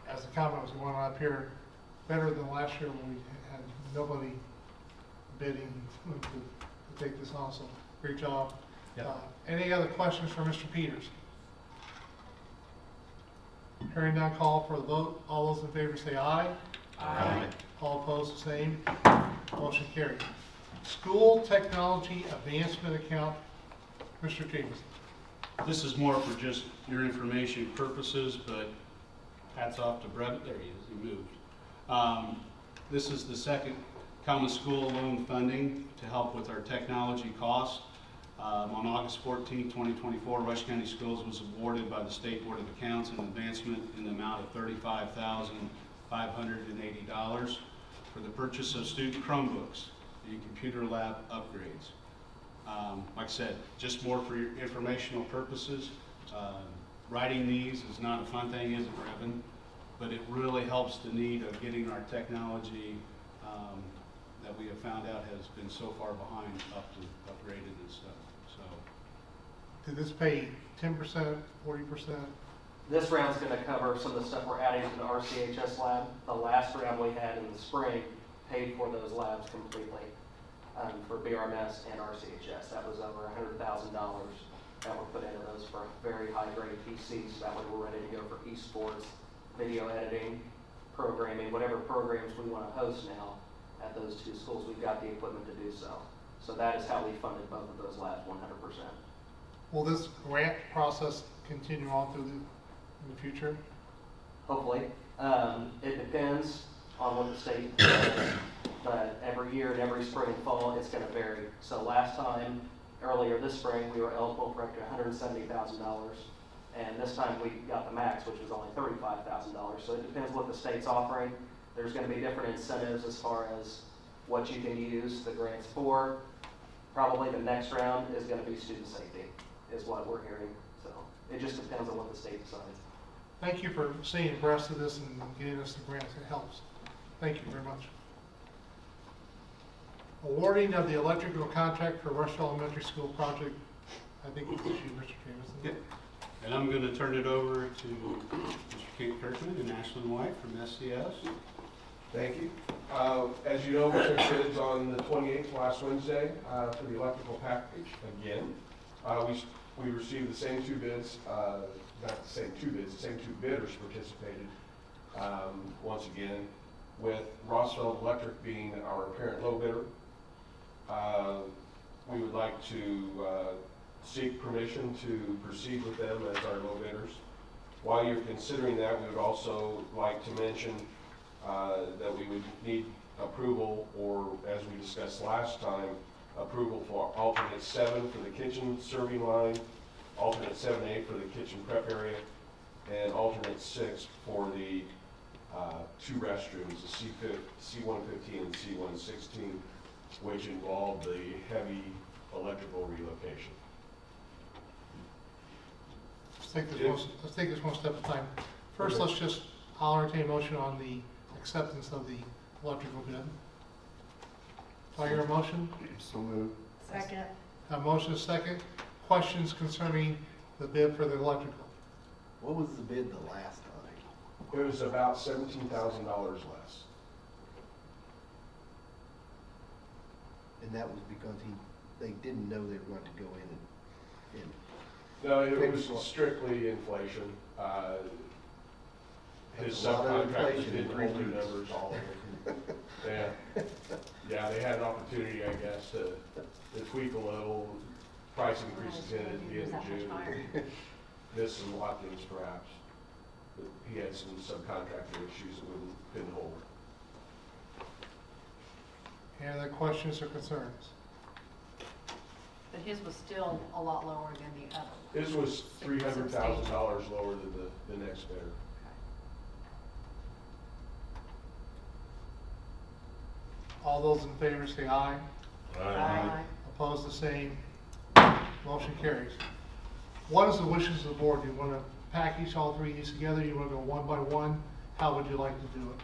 As the comment was going on up here, better than last year when we had nobody bidding to take this on, so great job. Yep. Any other questions for Mr. Peters? Hearing none, call for the vote. All those in favor say aye. Aye. All opposed, the same. Motion carried. School Technology Advancement Account, Mr. James. This is more for just your information purposes, but hats off to Brett. There he is, he moved. This is the second common school loan funding to help with our technology costs. On August 14, 2024, Rush County Schools was awarded by the State Board of Accounts an advancement in the amount of $35,580 for the purchase of student Chromebooks and computer lab upgrades. Like I said, just more for your informational purposes. Writing these is not a fun thing, is it, Revan? But it really helps the need of getting our technology that we have found out has been so far behind upgraded and stuff. So Did this pay 10%, 40%? This round's going to cover some of the stuff we're adding to the RCHS lab. The last round we had in the spring paid for those labs completely for BRMS and RCHS. That was over $100,000 that were put into those for very high-grade PCs. That way we're ready to go for esports, video editing, programming, whatever programs we want to host now at those 2 schools. We've got the equipment to do so. So that is how we funded both of those labs 100%. Will this grant process continue on through in the future? Hopefully. It depends on what the state does, but every year and every spring and fall, it's gonna vary. So last time, earlier this spring, we were eligible for up to $170,000. And this time we got the max, which was only $35,000. So it depends what the state's offering. There's gonna be different incentives as far as what you can use the grants for. Probably the next round is gonna be student safety, is what we're hearing. So it just depends on what the state decides. Thank you for staying abreast of this and getting us the grants. It helps. Thank you very much. Awarding of the electrical contract for Rush Elementary School project. I think it's you, Mr. Jameson. Yep. And I'm going to turn it over to Mr. Kent Kirkman and Ashlyn White from SCS. Thank you. As you know, we took bids on the 28th, last Wednesday, for the electrical package again. We received the same two bids, not the same two bids, the same two bidders participated once again, with Rossville Electric being our apparent low bidder. We would like to seek permission to proceed with them as our low bidders. While you're considering that, we would also like to mention that we would need approval, or as we discussed last time, approval for alternate 7 for the kitchen serving line, alternate 7A for the kitchen prep area, and alternate 6 for the 2 restrooms, the C115 and C116, which involve the heavy electrical relocation. Let's take this one step at a time. First, let's just, I'll entertain a motion on the acceptance of the electrical bid. Do I hear a motion? So moved. Second. A motion is second. Questions concerning the bid for the electrical? What was the bid the last time? It was about $17,000 less. And that was because they didn't know they were going to go in and No, it was strictly inflation. His That's a lot of subcontractors inflation in didn't 3 hold their weeks. numbers all over. Yeah. Yeah, they had an opportunity, I guess, to tweak a little. Price increases in at the end of June. Missed some lot things perhaps. But he had some subcontractor issues that couldn't hold. Any other questions or concerns? But his was still a lot lower than the other. His was $300,000 lower than the next bidder. All those in favor say aye. Aye. Opposed, the same. Motion carries. What is the wishes of the board? Do you want to package all 3 of these together? Do you want to go one by one? How would you like to do it?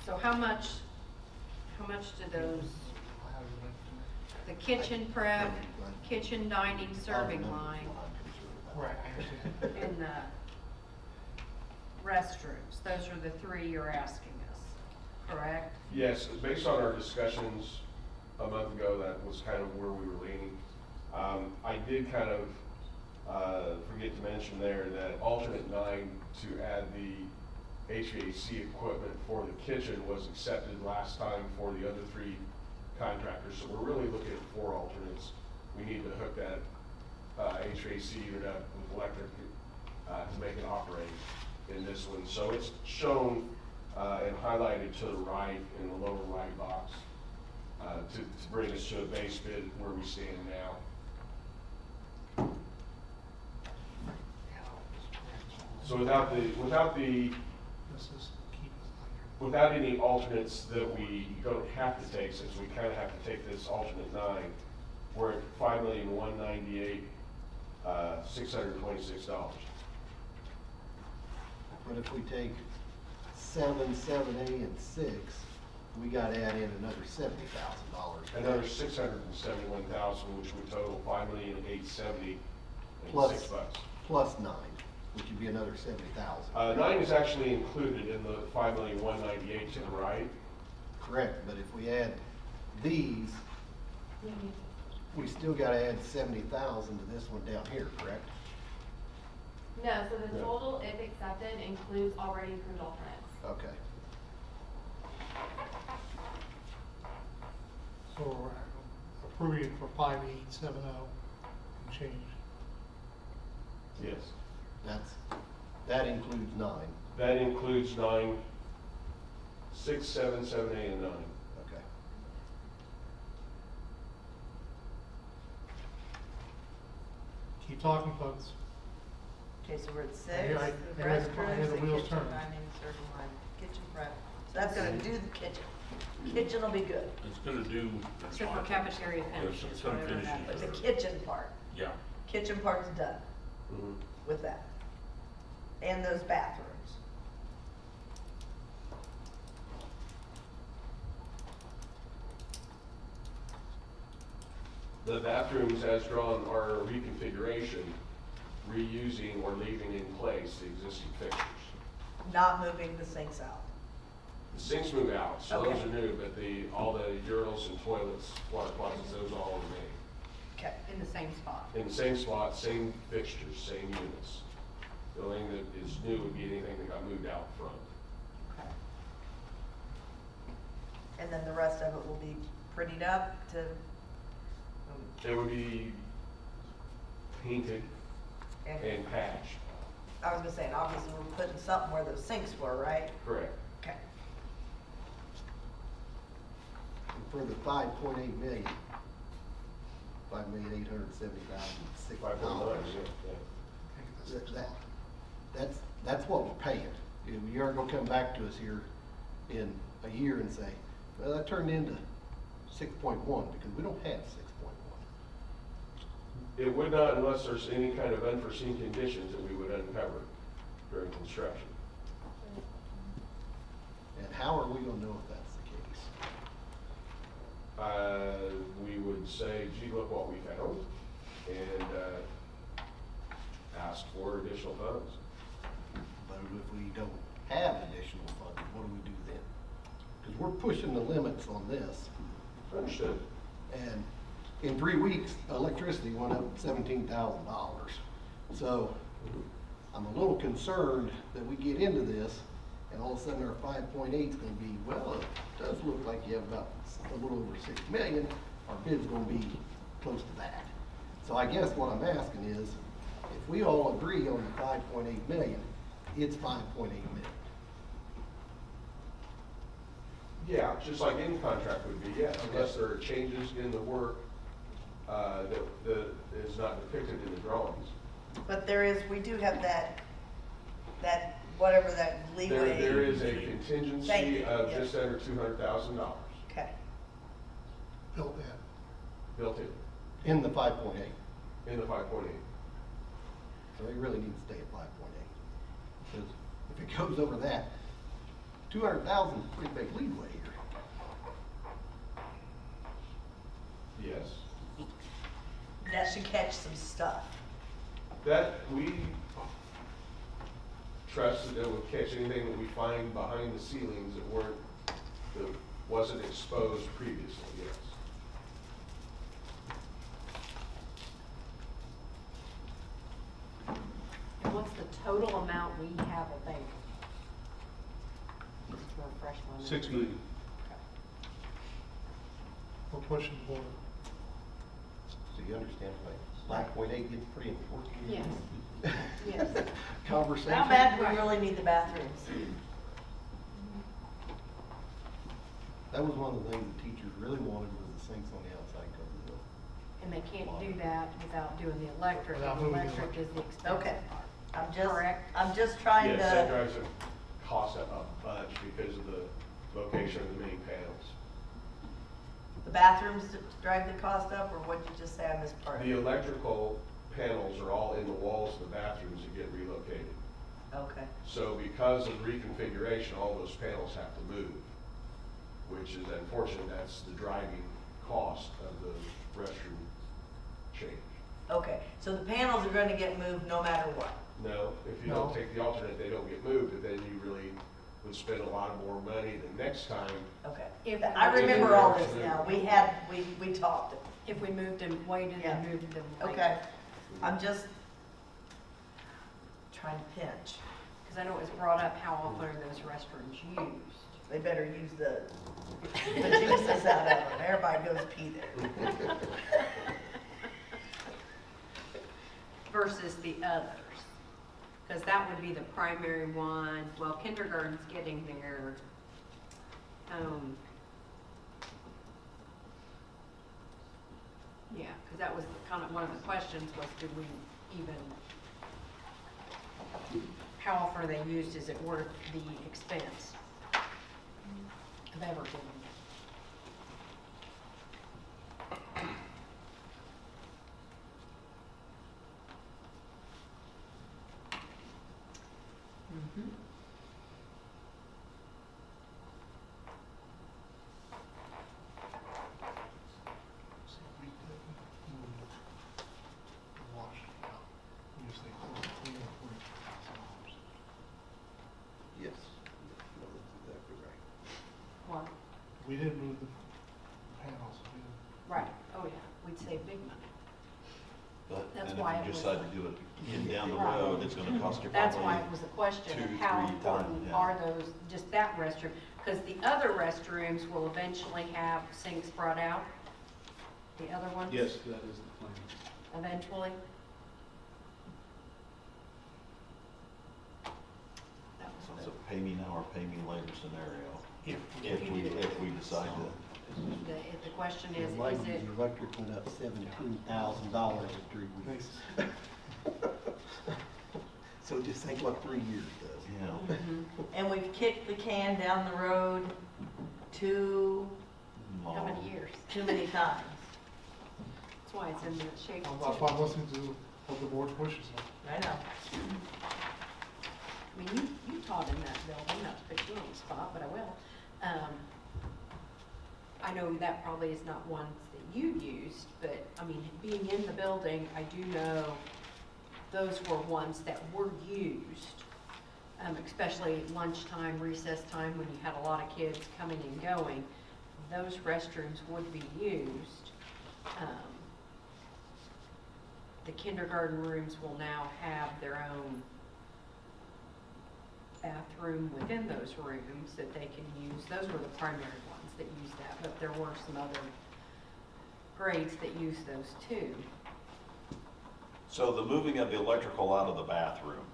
So how much do those, the kitchen prep, kitchen dining serving line, Right, I understand. and the restrooms, those are the 3 you're asking us, correct? Yes, based on our discussions a month ago, that was kind of where we were leaning. I did kind of forget to mention there that alternate 9 to add the HVAC equipment for the kitchen was accepted last time for the other 3 contractors. So we're really looking at 4 alternates. We need to hook that HVAC unit up with electric to make it operate in this one. So it's shown and highlighted to the right in the lower right box to bring us to a base bid where we stand now. So without any alternates that we don't have to take, since we kind of have to take this alternate 9, we're at $5,198,626. But if we take 7, 7A, and 6, we got to add in another $70,000. Another $671,000, which would total $5,870,000 Plus- and $6. Plus 9, which would be another 70,000. 9 is actually included in the $5,198,000 to the right. Correct, but if we add these, we still got to add 70,000 to this one down here, correct? No, so the No. total, if accepted, includes already approved alternates. Okay. for approving it for 5870 and change. Yes. That includes 9. That includes 9, 6, 7, 7, 8, and 9. Okay. Keep talking, folks. Okay, so we're at 6, I had the restrooms, wheels kitchen, turning. dining, serving line, kitchen prep. So that's gonna do the kitchen. Kitchen will be good, It's gonna do. Except for cafeteria finishes, some whatever finishes. that but is. the kitchen part, Yeah. kitchen part's done Mhm. with that. And those bathrooms. The bathrooms as drawn are a reconfiguration, reusing or leaving in place the existing fixtures. Not moving the sinks out. The sinks move out, so those Okay. are new, but all the urinals and toilets, water closets, those all remain. Okay. In the same spot. In the same spot, same fixtures, same units. The only thing that is new would be anything that got moved out front. Okay. And then the rest of it will be prettied up to, It would be painted and patched. I was gonna say, and obviously we're putting something where those sinks were, right? Correct. Okay. And for the 5.8 million, $5,870,006. That's what we're paying. You aren't gonna come back to us here in a year and say, well, that turned into 6.1, because we don't have 6.1. It would not unless there's any kind of unforeseen conditions that we would uncover during construction. And how are we gonna know if that's the case? We would say, gee, look what we found, and ask for additional funds. But if we don't have additional funds, what do we do then? Because we're pushing the limits on this. Understood. And in 3 weeks, electricity went up $17,000. So I'm a little concerned that we get into this and all of a sudden our 5.8 is gonna be, well, it does look like you have about a little over 6 million. Our bid's gonna be close to that. So I guess what I'm asking is, if we all agree on the 5.8 million, it's 5.8 million. Yeah, just like any contract would be, yes, unless there are changes in the work that is not depicted in the drawings. But we do have that whatever that leeway. There is a Thank contingency you, of yeah. just under $200,000 Okay. Built in. built in, In the 5.8. in the 5.8. So they really need to stay at 5.8. Because if it goes over that, 200,000 is a pretty big leeway here. Yes. That should catch some stuff. That, we trusted that would catch anything that we find behind the ceilings that wasn't exposed previously, yes. And what's the total amount we have available? Just to refresh my memory. 6 million. We're pushing forward. So you understand, like, 5.8 gets pretty important. Yes. Yes. Conversation. How bad do we really need the bathrooms? That was one of the things the teachers really wanted, was the sinks on the outside cover the building. And they can't do that without doing the electric. Without The moving the electric is the Okay. expensive part. I'm just trying Yes, that to, drives the cost up a bunch because of the location of the main panels. the bathrooms to drive the cost up, or what'd you just say? I missed part of The it. electrical panels are all in the walls of the bathrooms that get relocated. Okay. So because of reconfiguration, all those panels have to move, which is unfortunate. That's the driving cost of the restroom change. Okay, so the panels are gonna get moved no matter what? No, if you No. don't take the alternate, they don't get moved, but then you really would spend a lot more money the next time. Okay. If- I remember all this now. We talked. If we moved them, waited Yeah. and moved them later. Okay. I'm just trying to pinch. Because I know it was brought up, how often are those restrooms used? They better use the juices out of them. Everybody goes pee there. Versus the others. Because that would be the primary one. Well, kindergarten's getting there. Yeah, because that was kind of one of the questions was, do we even, how often are they used? Is it worth the expense of ever doing it? Mm-hmm. Yes. That's exactly right. What? We didn't move the panels. We didn't. Right, oh yeah, we'd save big money. But, That's and why if it you was decide like- to do it again down the Right. road, it's gonna cost you That's probably why it was the question, 2, of how 3 important times, yeah. are those, just that restroom? Because the other restrooms will eventually have sinks brought out, the other ones? Yes, that is the plan. Eventually? That was So pay me now or pay me later scenario. If you do. If we decide to. the question is Lighting it, and electric went up $17,000 in 3 weeks. So just think what 3 years does. Yeah. And we've kicked the can down the road how many years? too many times. That's why it's in the shape. That's why I'm listening to what the board's wishes are. I know. I mean, you taught in that building, not to put you on the spot, but I will. I know that probably is not ones that you used, but, I mean, being in the building, I do know those were ones that were used, especially lunchtime, recess time, when you had a lot of kids coming and going. Those restrooms would be used. The kindergarten rooms will now have their own bathroom within those rooms that they can use. Those were the primary ones that used that, but there were some other grades that use those too. So the moving of the electrical out of the bathroom,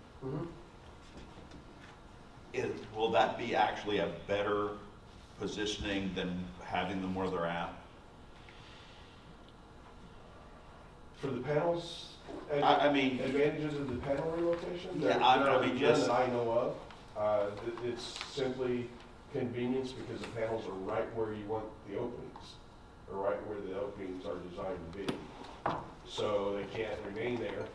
will that be actually a better positioning than having them where they're at? For the panels, I mean- advantages of the panel relocation? Yeah, There I are mean, none just- that I know of. It's simply convenience because the panels are right where you want the openings, or right where the openings are designed to be. So they can't remain there.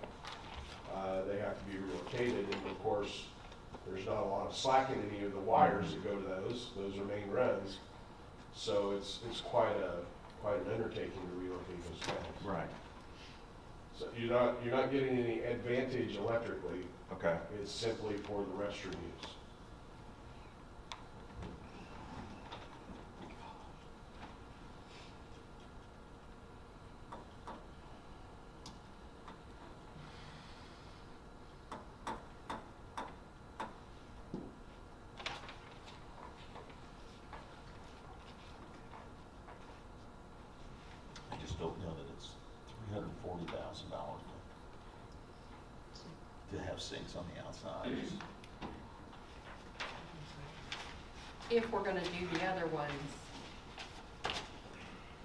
They have to be relocated, and of course, there's not a lot of slack in any of the wires that go to those. Those are main runs. So it's quite an undertaking to relocate those panels. Right. So you're not getting any advantage electrically. Okay. It's simply for the restroom use. I just don't know that it's $340,000 to have sinks on the outside. If we're gonna do the other ones,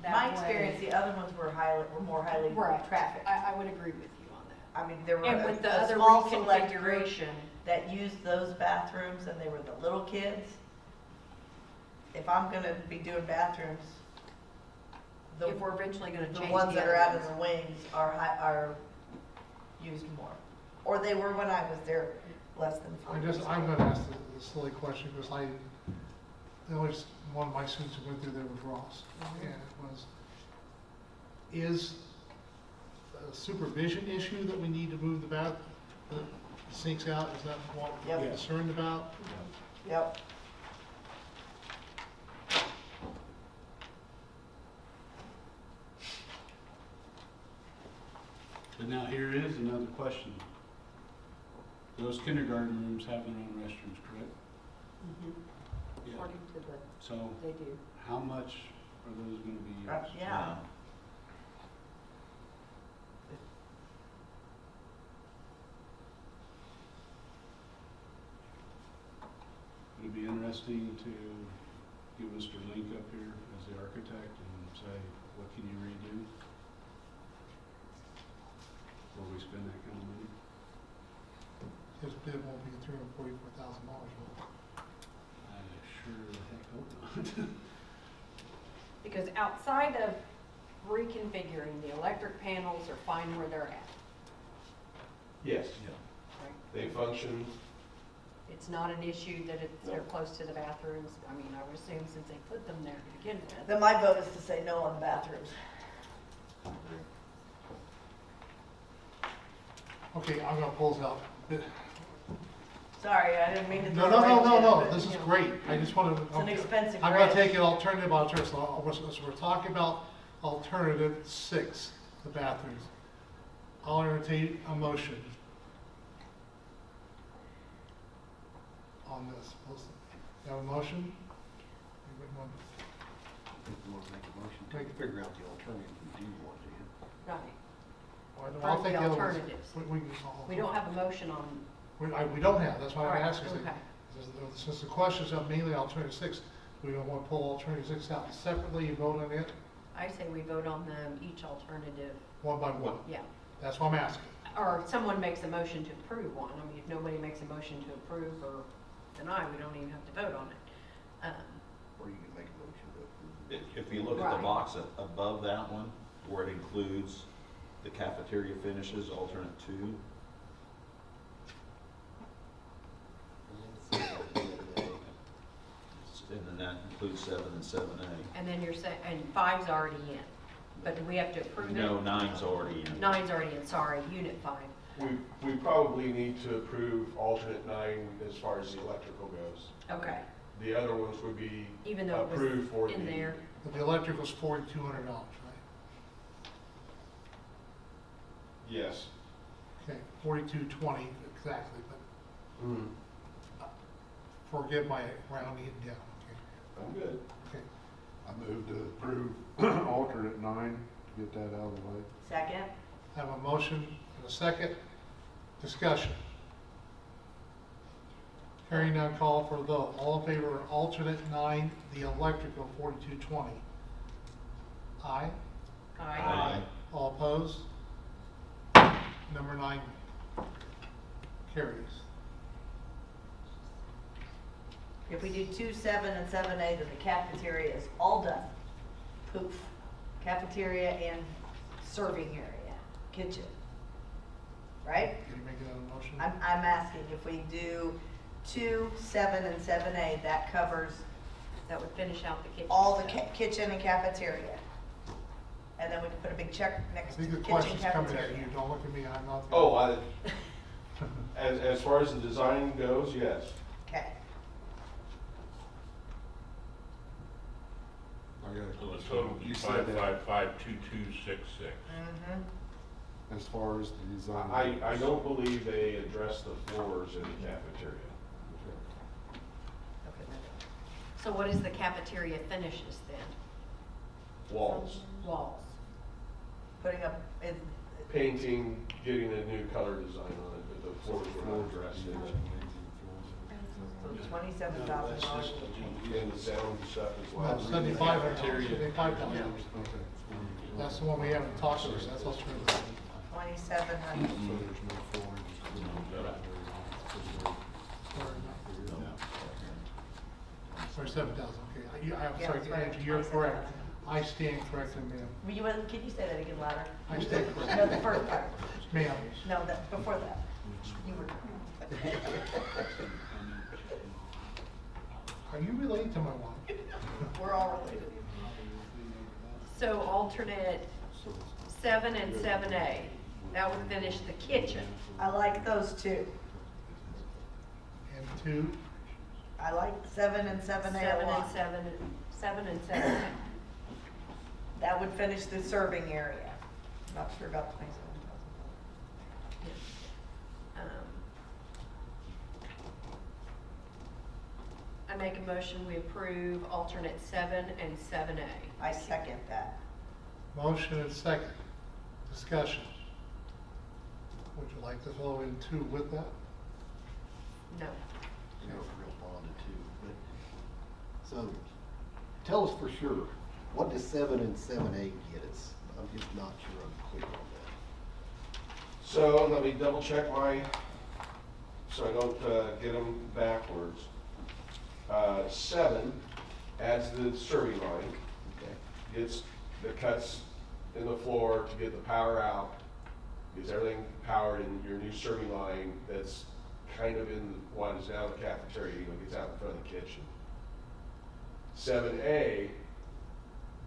that My way- experience, the other ones were more highly Right. trafficked. I would agree with you on that. I mean, there were And with the a other small select group reconfiguration. that used those bathrooms, and they were the little kids. If I'm gonna be doing bathrooms, If we're eventually gonna the change ones the that other are out ones. of the wings are used more. Or they were when I was there less than 4 years ago. I'm gonna ask the silly question, because the only one of my students who went through there was Ross. And it was, is a supervision issue that we need to move the sinks out? Is that what Yep. we're concerned about? Yep. But now here is another question. Those kindergarten rooms have their own restrooms, correct? according to the, So they do. how much are those gonna be used? Yeah. Would it be interesting to get Mr. Link up here as the architect and say, what can you redo? Before we spend that kind of money? His bid won't be $344,000, will it? I sure the heck hope not. Because outside of reconfiguring, the electric panels are fine where they're at. Yes, Right? they function. It's not an issue that they're close to the bathrooms. I mean, I would assume since they put them there to begin with. Then my vote is to say no on the bathrooms. Okay, I'm gonna close out. Sorry, I didn't mean to. No, throw no, no, right no, in, no, but, this is you know. great. I just wanted to. It's an expensive I'm gonna grant. take it alternative, so we're talking about alternative 6, the bathrooms. I'll entertain a motion on this. You have a motion? Anybody want- If you want to make a motion, Make- to figure out the alternative that you want to. Right. Or I'll For take the the other ones. alternatives. We can all- We don't have a motion on, We don't have, that's why I'm Right, asking. okay. Since the questions are mainly alternative 6, we don't want to pull alternative 6 out separately and vote on it I say we vote on them each alternative, one by one. yeah. That's what I'm asking. Or if someone makes a motion to approve one. I mean, if nobody makes a motion to approve or deny, we don't even have to vote on it. Or you can make a motion to approve. If you look at the Right. box above that one, where it includes the cafeteria finishes, alternate 2, and then that includes 7 and 7A. And then you're saying, and 5's already in, but do we have to approve it? No, 9's already in. 9's already in, sorry, unit 5. We probably need to approve alternate 9 as far as the electrical goes. Okay, The other ones would be even though it approved for was the. in there. But the electric was $4,200, right? Yes. Okay, 4220 exactly, but Mhm. forgive my rounding it down, I'm good. okay? I move to approve alternate 9, to get that out of the way. Second? Have a motion and a second. Discussion. Hearing none, call for the vote. All in favor of alternate 9, the electrical 4220? Aye. Aye. All opposed? Number 9 carries. If we do 2, 7, and 7A, then the cafeteria is all done. Poof. Cafeteria and serving area, kitchen. Right? Can you make it a motion? I'm asking if we do 2, 7, and 7A, that covers That would finish out the kitchen. all the kitchen and cafeteria. And then we can put a big check I next to think the kitchen question's coming at cafeteria. you. Don't look at me, I'm not. Oh, as far as the design goes, yes. Okay. I got a So the question. total would be You said that 5552266. Mm-hmm. as far as the design. I don't believe they address the floors in the cafeteria. So what is the cafeteria finishes then? Walls, Walls. Putting up, is, painting, getting a new color design on it, but the floors were not addressed in it. $27,000. And the sound stuff as No, well. 75,000. That's the one we haven't talked about, that's alternative. 2,700. So there's no floors. 27,000, okay. I'm Yeah, sorry, that's right. Angie, you're correct. I stand corrected, ma'am. Can you say that again louder? I stand corrected. No, the first part. Ma'am. No, that, before that. You were. Are you related to my wife? We're all related. So alternate 7 and 7A, that would finish the kitchen. I like those two. And 2, I like 7 and 7A 7 a and lot. 7 and 7A. That would finish the serving area. Not sure about 27,000. I make a motion, we approve alternate 7 and 7A. I second that. Motion and second. Discussion. Would you like to throw in 2 with that? No. You know, real bonded too, but, so, tell us for sure, what does 7 and 7A get us? I'm just not sure I'm clear on So let me double check so I don't get them backwards. 7 adds the serving line. Gets the cuts in the floor to get the power out. Gets everything powered in your new serving line that's kind of in what is now the cafeteria, gets out in front of the kitchen. 7A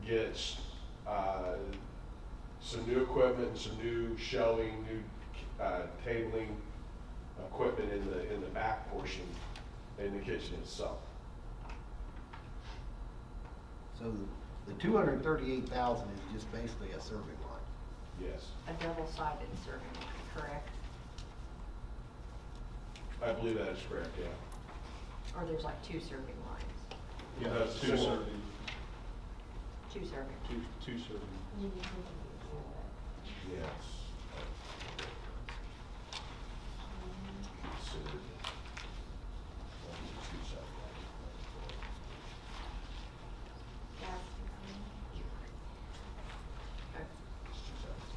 gets some new equipment, some new shelving, new tabling equipment in the back portion in the kitchen itself. that. So the 238,000 is just basically a serving line. Yes, A double-sided serving line, correct? I believe that is correct, yeah. Or there's like 2 serving lines? Yeah, That's two single- serving, 2 serving. two serving. Yes. Considered. Two separate.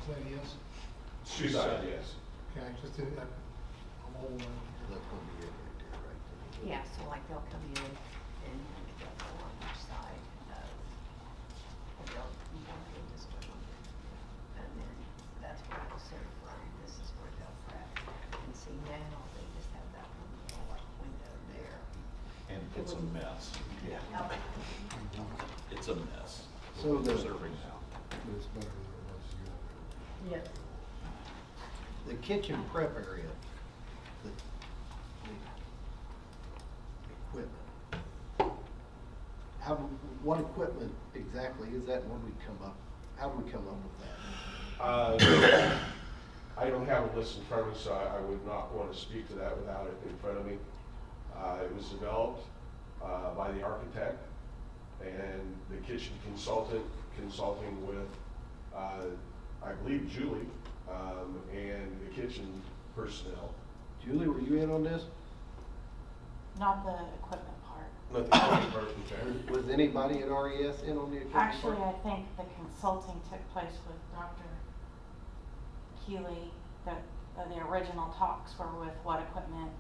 Is that a yes? Two sides, yes. Okay, I just didn't, I'm old. That's gonna be it right there, right there. Yeah, so like they'll come in and they'll go on each side of, they'll do this one. And then that's where it'll serve from, this is where they'll prep. And see now, they just have that one little like window there. And it's a mess. Yeah. It's a mess. So the- Serving now. But it's better than it was years ago. Yes. The kitchen prep area, the equipment. What equipment exactly is that, and when we come up, how do we come up with that? I don't have a list in front of me, so I would not want to speak to that without it in front of me. It was developed by the architect and the kitchen consultant, consulting with, I believe, Julie, and the kitchen personnel. Julie, were you in on this? Not the equipment part. Not the kitchen person, Was anybody at RES in on the equipment part? Actually, I think the consulting took place with Dr. Keeley. The original talks were with what equipment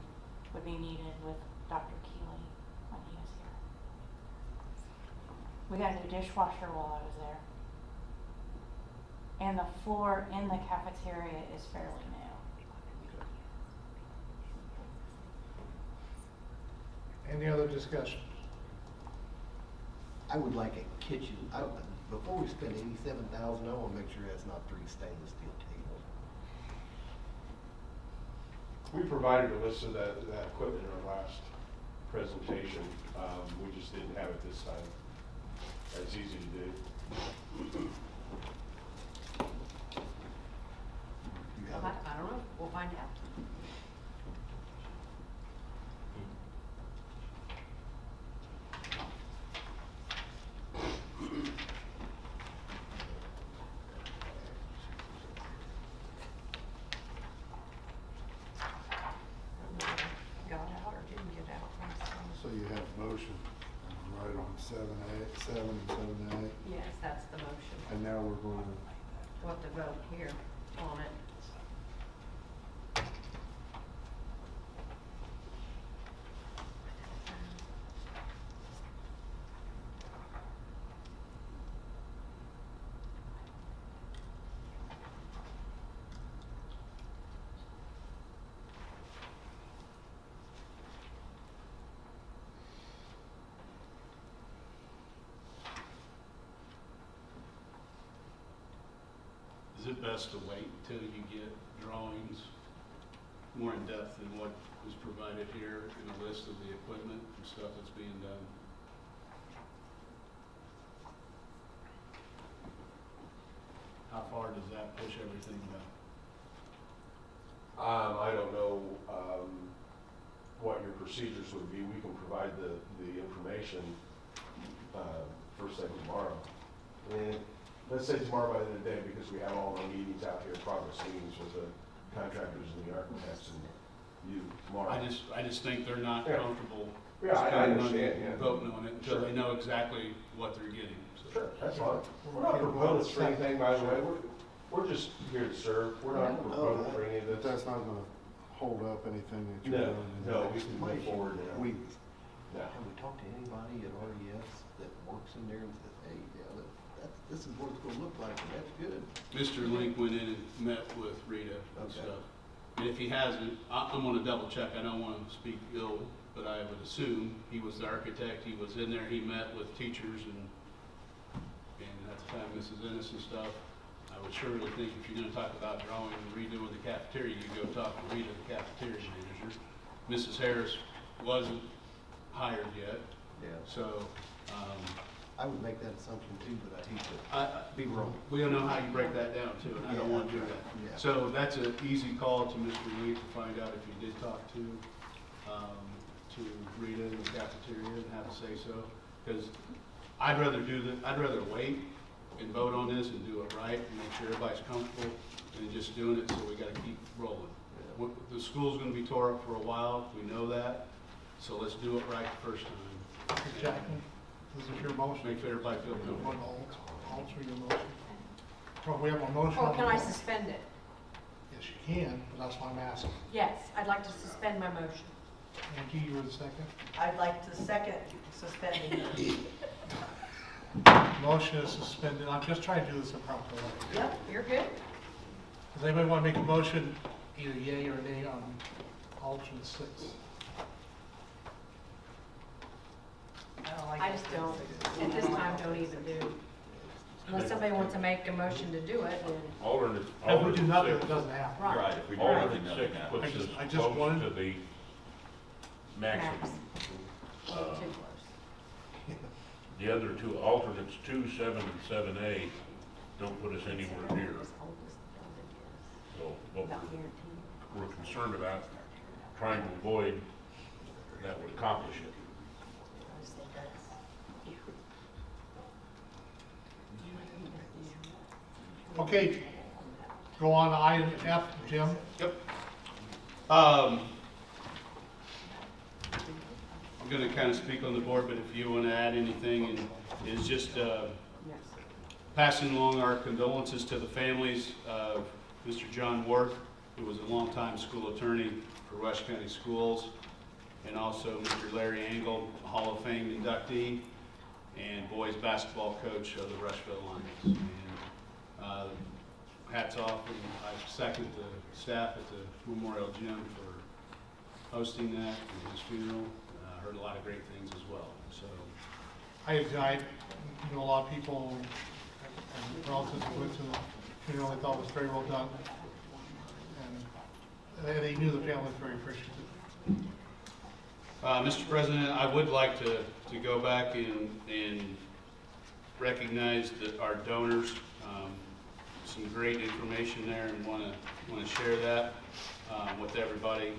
would be needed with Dr. Keeley when he was here. We got a new dishwasher while I was there. And the floor in the cafeteria is fairly new. Any other discussion? I would like a kitchen, before we spend 87,000, I wanna make sure that's not 3 stainless steel tables. We provided a list of that equipment in our last presentation. We just didn't have it this time. That's easy to do. I don't know, we'll find out. Got out or didn't get out. So you have motion, right on 7A, 7 and 7A, Yes, that's the motion. and now we're going to, We'll have to vote here on it. Is it best to wait until you get drawings more in depth than what is provided here in a list of the equipment and stuff that's being done? How far does that push everything back? I don't know, what your procedures would be. We can provide the information, first thing tomorrow. And let's say tomorrow by the end of the day, because we have all our meetings out here, progress meetings with the contractors and the architects and you tomorrow. I just think they're not Yeah. comfortable. Yeah, I spending money understand, and yeah. voting on it until Sure. they know exactly what they're getting. So. Sure, that's fine. We're not proponents for anything, by the way. We're just here to serve. We're not proponents for any of But this. that's not gonna hold up anything that you're No, doing. no, we can move forward now. No. Have we talked to anybody at RES that works in there and says, hey, yeah, this is what it's gonna look like, and that's good? Mr. Link went in and met with Rita and Okay. stuff. And if he hasn't, I'm gonna double check, I don't wanna speak ill, but I would assume he was the architect, he was in there, he met with teachers and at the time Mrs. Ennis and stuff. I would surely think if you're gonna talk about drawing and redoing the cafeteria, you go talk to Rita, the cafeteria manager. Mrs. Harris wasn't hired yet. Yeah. So, I would make that assumption too, but I hate I- to be wrong. we don't know how you break that down too, and I don't want to do that. Yeah. So that's an easy call to Mr. Lee to find out if you did talk to Rita in the cafeteria and have a say so. Because I'd rather wait and vote on this and do it right and make sure everybody's comfortable than just doing it, so we gotta keep rolling. The school's gonna be tore up for a while, we know that, so let's do it right the first time. Jackman, this is your motion. Make sure everybody feels You good. want to alter your motion? Well, we have a motion. Or on can the I floor. suspend it? Yes, you can, but that's why I'm asking. Yes, I'd like to suspend my motion. Angie, you were the second. I'd like to second suspending. Motion is suspended. I'm just trying to do this in proper way. Yep, you're good. Does anybody want to make a motion, either yea or nay, on alternate 6? I just don't, at this time, don't even do. Unless somebody wants to make a motion to do it, then. Alternate. If we do nothing, six- it doesn't happen. Right. If we do Alternate everything, nothing six happens. puts us I just close wanted- to the maximum. A little too close. The other two alternates, 2, 7, and 7A, don't put us anywhere near. So what we're concerned about, trying to avoid, that would accomplish it. Okay, go on to item F, Jim. Yep. I'm gonna kind of speak on the board, but if you want to add anything, and is just passing along our condolences to the families of Mr. John Worth, who was a longtime school attorney for Rush County Schools, and also Mr. Larry Engel, Hall of Fame inductee, and boys basketball coach of the Rushville Lions. And, hats off, and I second the staff at the Memorial Gym for hosting that and his funeral. Heard a lot of great things as well, so. I know a lot of people and relatives who went to the funeral, they thought it was very well done. And they knew the family was very appreciative. Mr. President, I would like to go back and recognize our donors. Some great information there, and want to share that with everybody.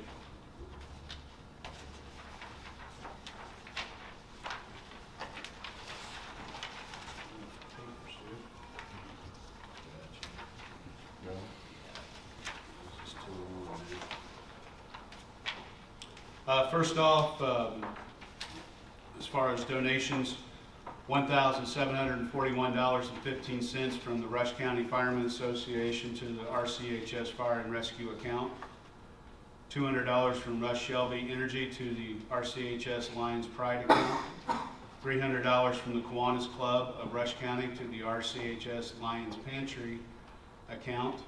First off, as far as donations, $1,741.15 from the Rush County Firemen Association to the RCHS Fire and Rescue account, $200 from Rush Shelby Energy to the RCHS Lions Pride account, $300 from the Kiwanis Club of Rush County to the RCHS Lions Pantry account,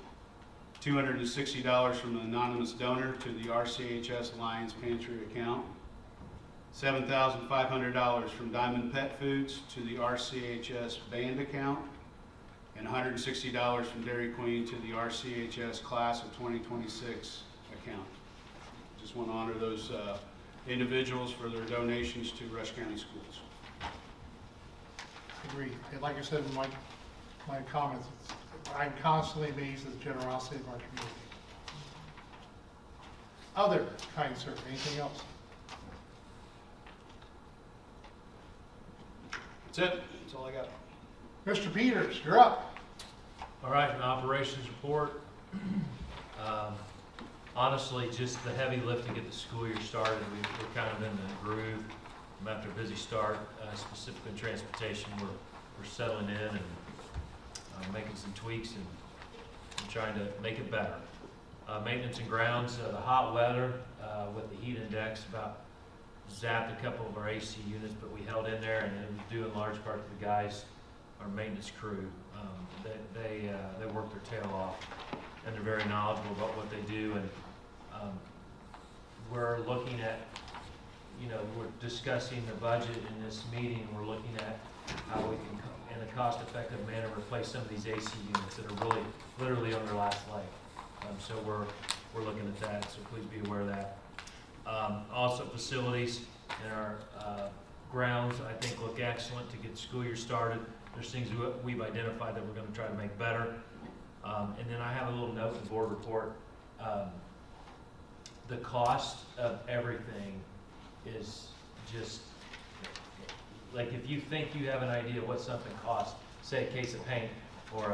$260 from the anonymous donor to the RCHS Lions Pantry account, $7,500 from Diamond Pet Foods to the RCHS Band account, and $160 from Dairy Queen to the RCHS Class of 2026 account. Just want to honor those individuals for their donations to Rush County Schools. Agreed. And like I said in my comments, I'm constantly amazed at the generosity of our community. Other kind sir, anything else? That's it. That's all I got. Mr. Peters, you're up. All right, an operations report. Honestly, just the heavy lift to get the school year started. We're kind of in the groove. After a busy start, specifically in transportation, we're settling in and making some tweaks and trying to make it better. Maintenance and grounds, the hot weather with the heat index about zapped a couple of our AC units, but we held in there, and it was due in large part to the guys, our maintenance crew. They work their tail off, and they're very knowledgeable about what they do. And we're looking at, we're discussing the budget in this meeting. We're looking at how we can, in a cost-effective manner, replace some of these AC units that are really, literally on their last leg. So we're looking at that. So please be aware of that. Also, facilities and our grounds, I think, look excellent to get the school year started. There's things we've identified that we're going to try to make better. And then I have a little note in the board report. The cost of everything is just, like, if you think you have an idea what something costs, say a case of paint or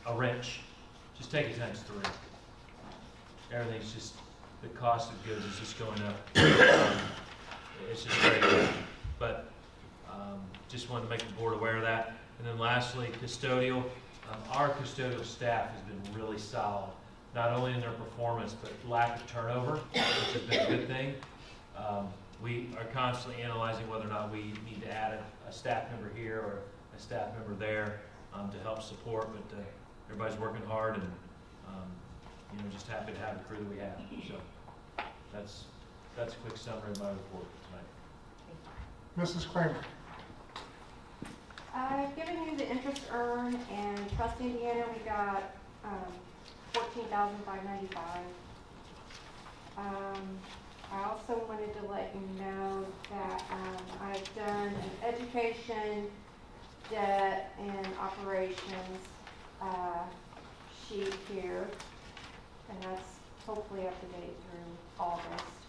a wrench, just take it times 3. Everything's just, the cost of goods is just going up. It's just crazy. But just wanted to make the board aware of that. And then lastly, custodial. Our custodial staff has been really solid, not only in their performance, but lack of turnover, which has been a good thing. We are constantly analyzing whether or not we need to add a staff member here or a staff member there to help support, but everybody's working hard, and just happy to have the crew that we have. So that's a quick summary of my report tonight. Mrs. Kramer. I've given you the interest earned, and Trust Indiana, we got $14,595. I also wanted to let you know that I've done an education, debt, and operations sheet here, and that's hopefully up to date through August.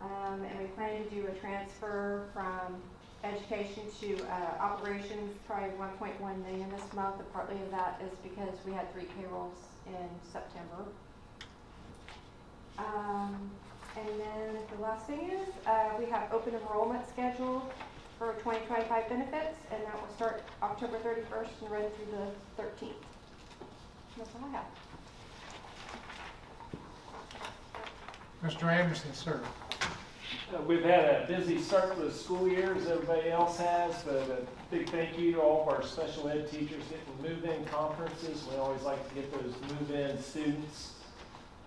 And we plan to do a transfer from education to operations, probably 1.1 million this month, and partly of that is because we had 3 payrolls in September. And then the last thing is we have open enrollment scheduled for 2025 benefits, and that will start October 31st and run through the 13th. That's all I have. Mr. Anderson, sir. We've had a busy start to the school year, as everybody else has, but a big thank you to all of our special ed teachers getting move-in conferences. We always like to get those move-in students.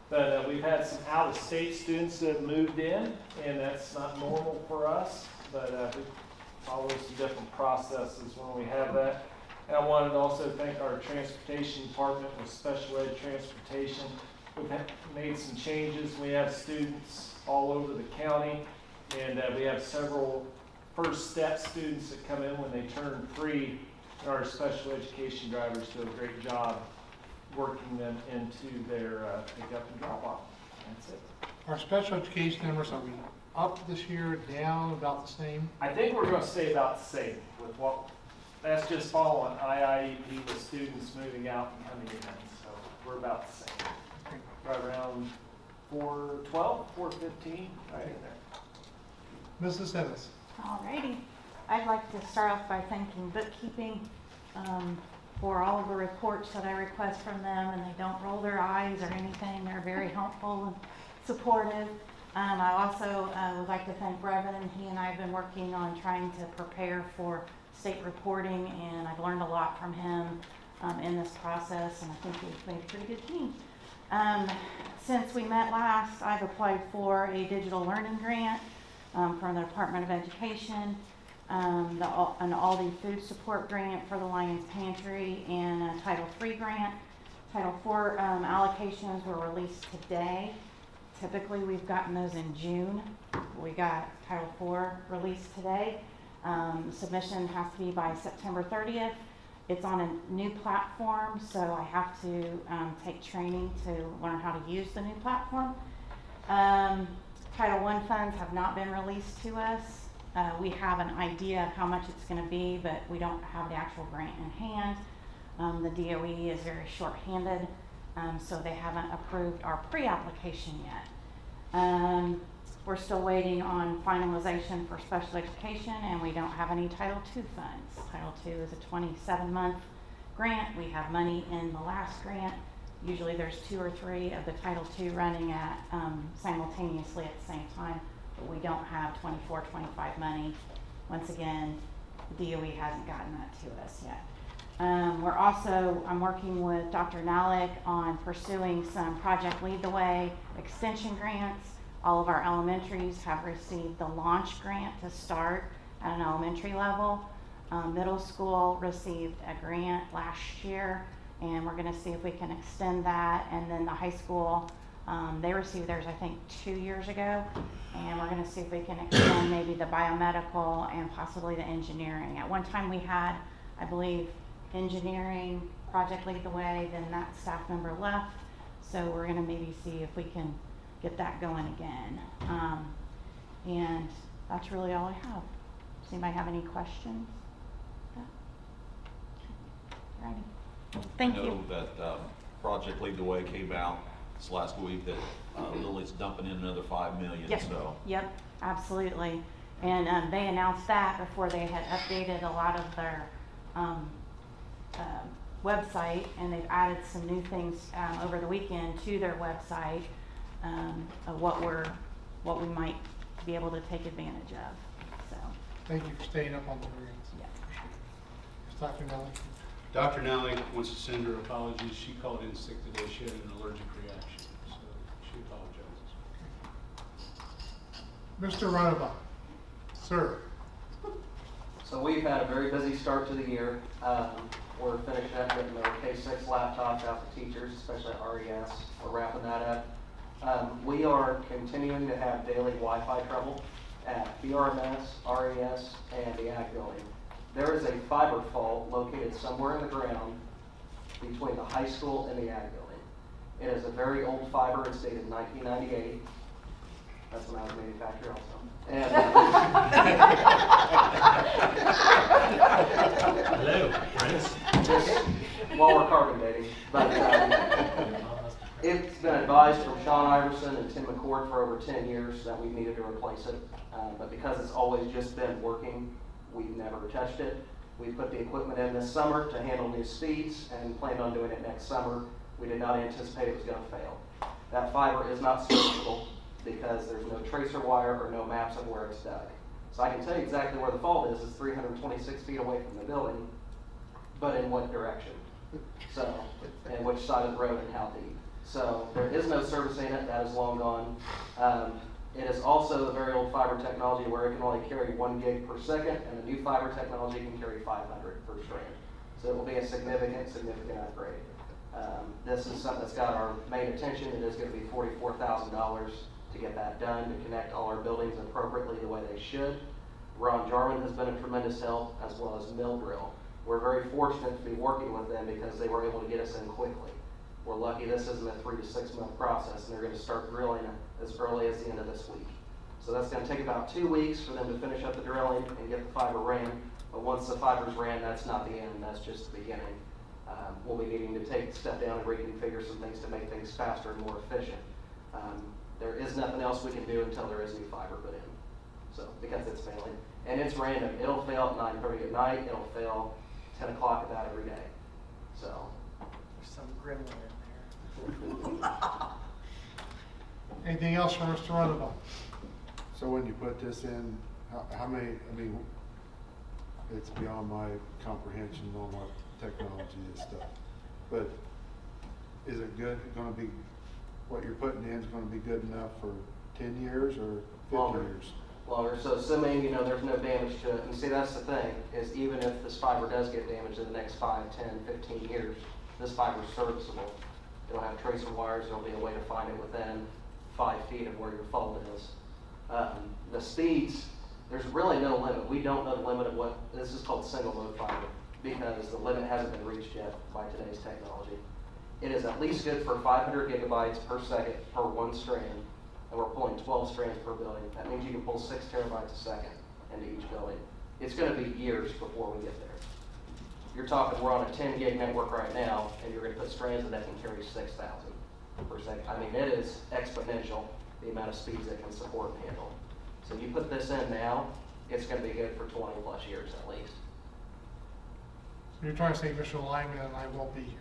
But we've had some out-of-state students that have moved in, and that's not normal for us, but we follow some different processes when we have that. And I wanted to also thank our transportation department with special ed transportation. We've made some changes. We have students all over the county, and we have several first step students that come in when they turn 3, and our special education drivers do a great job working them into their pickup and drop off. That's it. Our special education numbers, are we up this year, down, about the same? I think we're going to stay about the same with what, that's just following IIEP with students moving out and coming in, so we're about the same. Right around 412, 415, right in there. Mrs. Ennis. Alrighty. I'd like to start off by thanking bookkeeping for all of the reports that I request from them, and they don't roll their eyes or anything. They're very helpful and supportive. I also would like to thank Brevin. He and I have been working on trying to prepare for state reporting, and I've learned a lot from him in this process, and I think we've made a pretty good team. Since we met last, I've applied for a digital learning grant from the Department of Education, an Aldi food support grant for the Lions Pantry, and a Title III grant. Title IV allocations were released today. Typically, we've gotten those in June. We got Title IV released today. Submission has to be by September 30th. It's on a new platform, so I have to take training to learn how to use the new platform. Title I funds have not been released to us. We have an idea of how much it's going to be, but we don't have the actual grant in hand. The DOE is very short-handed, so they haven't approved our pre-application yet. We're still waiting on finalization for special education, and we don't have any Title II funds. Title II is a 27-month grant. We have money in the last grant. Usually there's 2 or 3 of the Title II running at simultaneously at the same time, but we don't have 24, 25 money. Once again, the DOE hasn't gotten that to us yet. I'm working with Dr. Nalick on pursuing some Project Lead the Way extension grants. All of our elementaries have received the launch grant to start at an elementary level. Middle school received a grant last year, and we're going to see if we can extend that. And then the high school, they received theirs, I think, 2 years ago, and we're going to see if we can extend maybe the biomedical and possibly the engineering. At one time we had, I believe, engineering, Project Lead the Way, then that staff member left, so we're going to maybe see if we can get that going again. And that's really all I have. Does anybody have any questions? Yeah. Alrighty. Thank you. I know that Project Lead the Way came out this last week that Lily's dumping in another $5 million. Yep. So Yep, absolutely. And they announced that before they had updated a lot of their website, and they've added some new things over the weekend to their website of what we might be able to take advantage of. So Thank you for staying up on the grants. Yeah. Yes, Dr. Nelly. Dr. Nally wants to send her apologies. She called in sick today. She had an allergic reaction, so she apologizes. Mr. Runabout, sir. So we've had a very busy start to the year. We're finishing up getting the K-6 laptops out to teachers, especially at RES. We're wrapping that up. We are continuing to have daily Wi-Fi trouble at BRMS, RES, and the Ag building. There is a fiber fault located somewhere in the ground between the high school and the Ag building. It is a very old fiber. It's dated 1998. That's when I was manufactured also. And, Hello, Prince. Just while we're carbon dating. But it's been advised from Sean Iverson and Tim McCord for over 10 years that we needed to replace it. But because it's always just been working, we've never touched it. We put the equipment in this summer to handle new speeds and planned on doing it next summer. We did not anticipate it was going to fail. That fiber is not searchable because there's no tracer wire or no maps of where it's dug. So I can tell you exactly where the fault is. It's 326 feet away from the building, but in what direction? So, and which side of the road and how deep. So there is no servicing it. That is long gone. It is also a very old fiber technology where it can only carry 1 gig per second, and the new fiber technology can carry 500 per strand. So it will be a significant upgrade. This is something that's got our main attention. It is going to be $44,000 to get that done, to connect all our buildings appropriately the way they should. Ron Jarman has been a tremendous help, as well as Mill Drill. We're very fortunate to be working with them because they were able to get us in quickly. We're lucky this isn't a 3 to 6 month process, and they're going to start drilling as early as the end of this week. So that's going to take about 2 weeks for them to finish up the drilling and get the fiber ran. But once the fiber's ran, that's not the end, that's just the beginning. We'll be needing to take a step down and reconfigure some things to make things faster and more efficient. There is nothing else we can do until there is new fiber put in. So, because it's failing. And it's random. It'll fail at 9:30 at night. It'll fail 10 o'clock at that every day. So. There's some gremlin in there. Anything else for Mr. Runabout? So when you put this in, how many, I mean, it's beyond my comprehension on what technology is stuff. But is it gonna be, what you're putting in is gonna be good enough for 10 years or 50 years? Longer. So assuming, there's no damage to it. And see, that's the thing, is even if this fiber does get damaged in the next 5, 10, 15 years, this fiber is serviceable. It'll have tracer wires. There'll be a way to find it within 5 feet of where your fault is. The speeds, there's really no limit. We don't know the limit of what, this is called single mode fiber, because the limit hasn't been reached yet by today's technology. It is at least good for 500 gigabytes per second per 1 strand, and we're pulling 12 strands per billion. That means you can pull 6 terabytes a second into each building. It's gonna be years before we get there. You're talking, we're on a 10 gig network right now, and you're gonna put strands that can carry 6,000 per second. I mean, it is exponential, the amount of speeds it can support and handle. So you put this in now, it's gonna be good for 20 plus years at least. You're trying to say Mr. Lyman and I won't be here.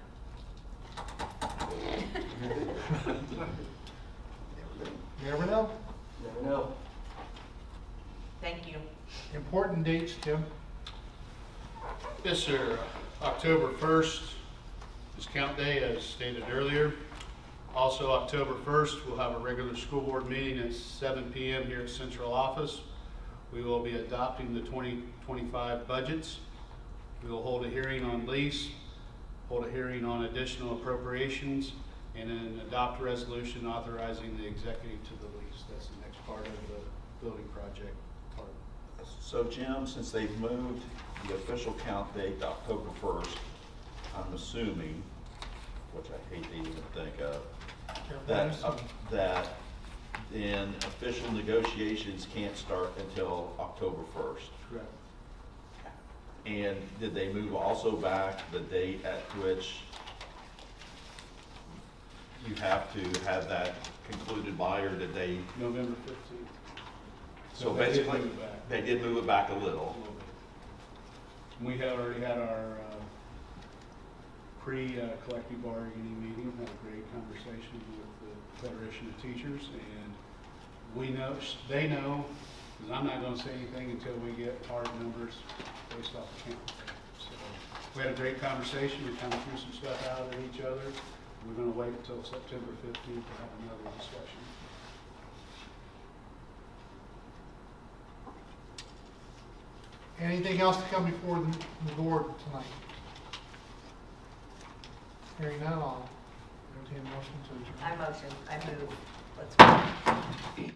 You never know. Never know. Thank you. Important dates, Tim. Yes, sir. October 1st is count day, as stated earlier. Also, October 1st, we'll have a regular school board meeting at 7 p.m. here at Central Office. We will be adopting the 2025 budgets. We will hold a hearing on lease, hold a hearing on additional appropriations, and then adopt a resolution authorizing the executive to the lease. That's the next part of the building project part. So Jim, since they've moved the official count date to October 1st, I'm assuming, which I hate to even think of, that then official negotiations can't start until October 1st. Correct. And did they move also back the date at which you have to have that concluded by, or did they? November 15th. So they did basically, move it back. they did move it back a little. We have already had our pre-collective bargaining meeting, had a great conversation with the Federation of Teachers, and we know, they know, because I'm not going to say anything until we get hard numbers based off the count. So we had a great conversation. We kind of threw some stuff out at each other. We're going to wait until September 15th to have another discussion. Anything else to come before the board tonight? Hearing none, I'll entertain a motion to adjourn. I motion, I move, let's go.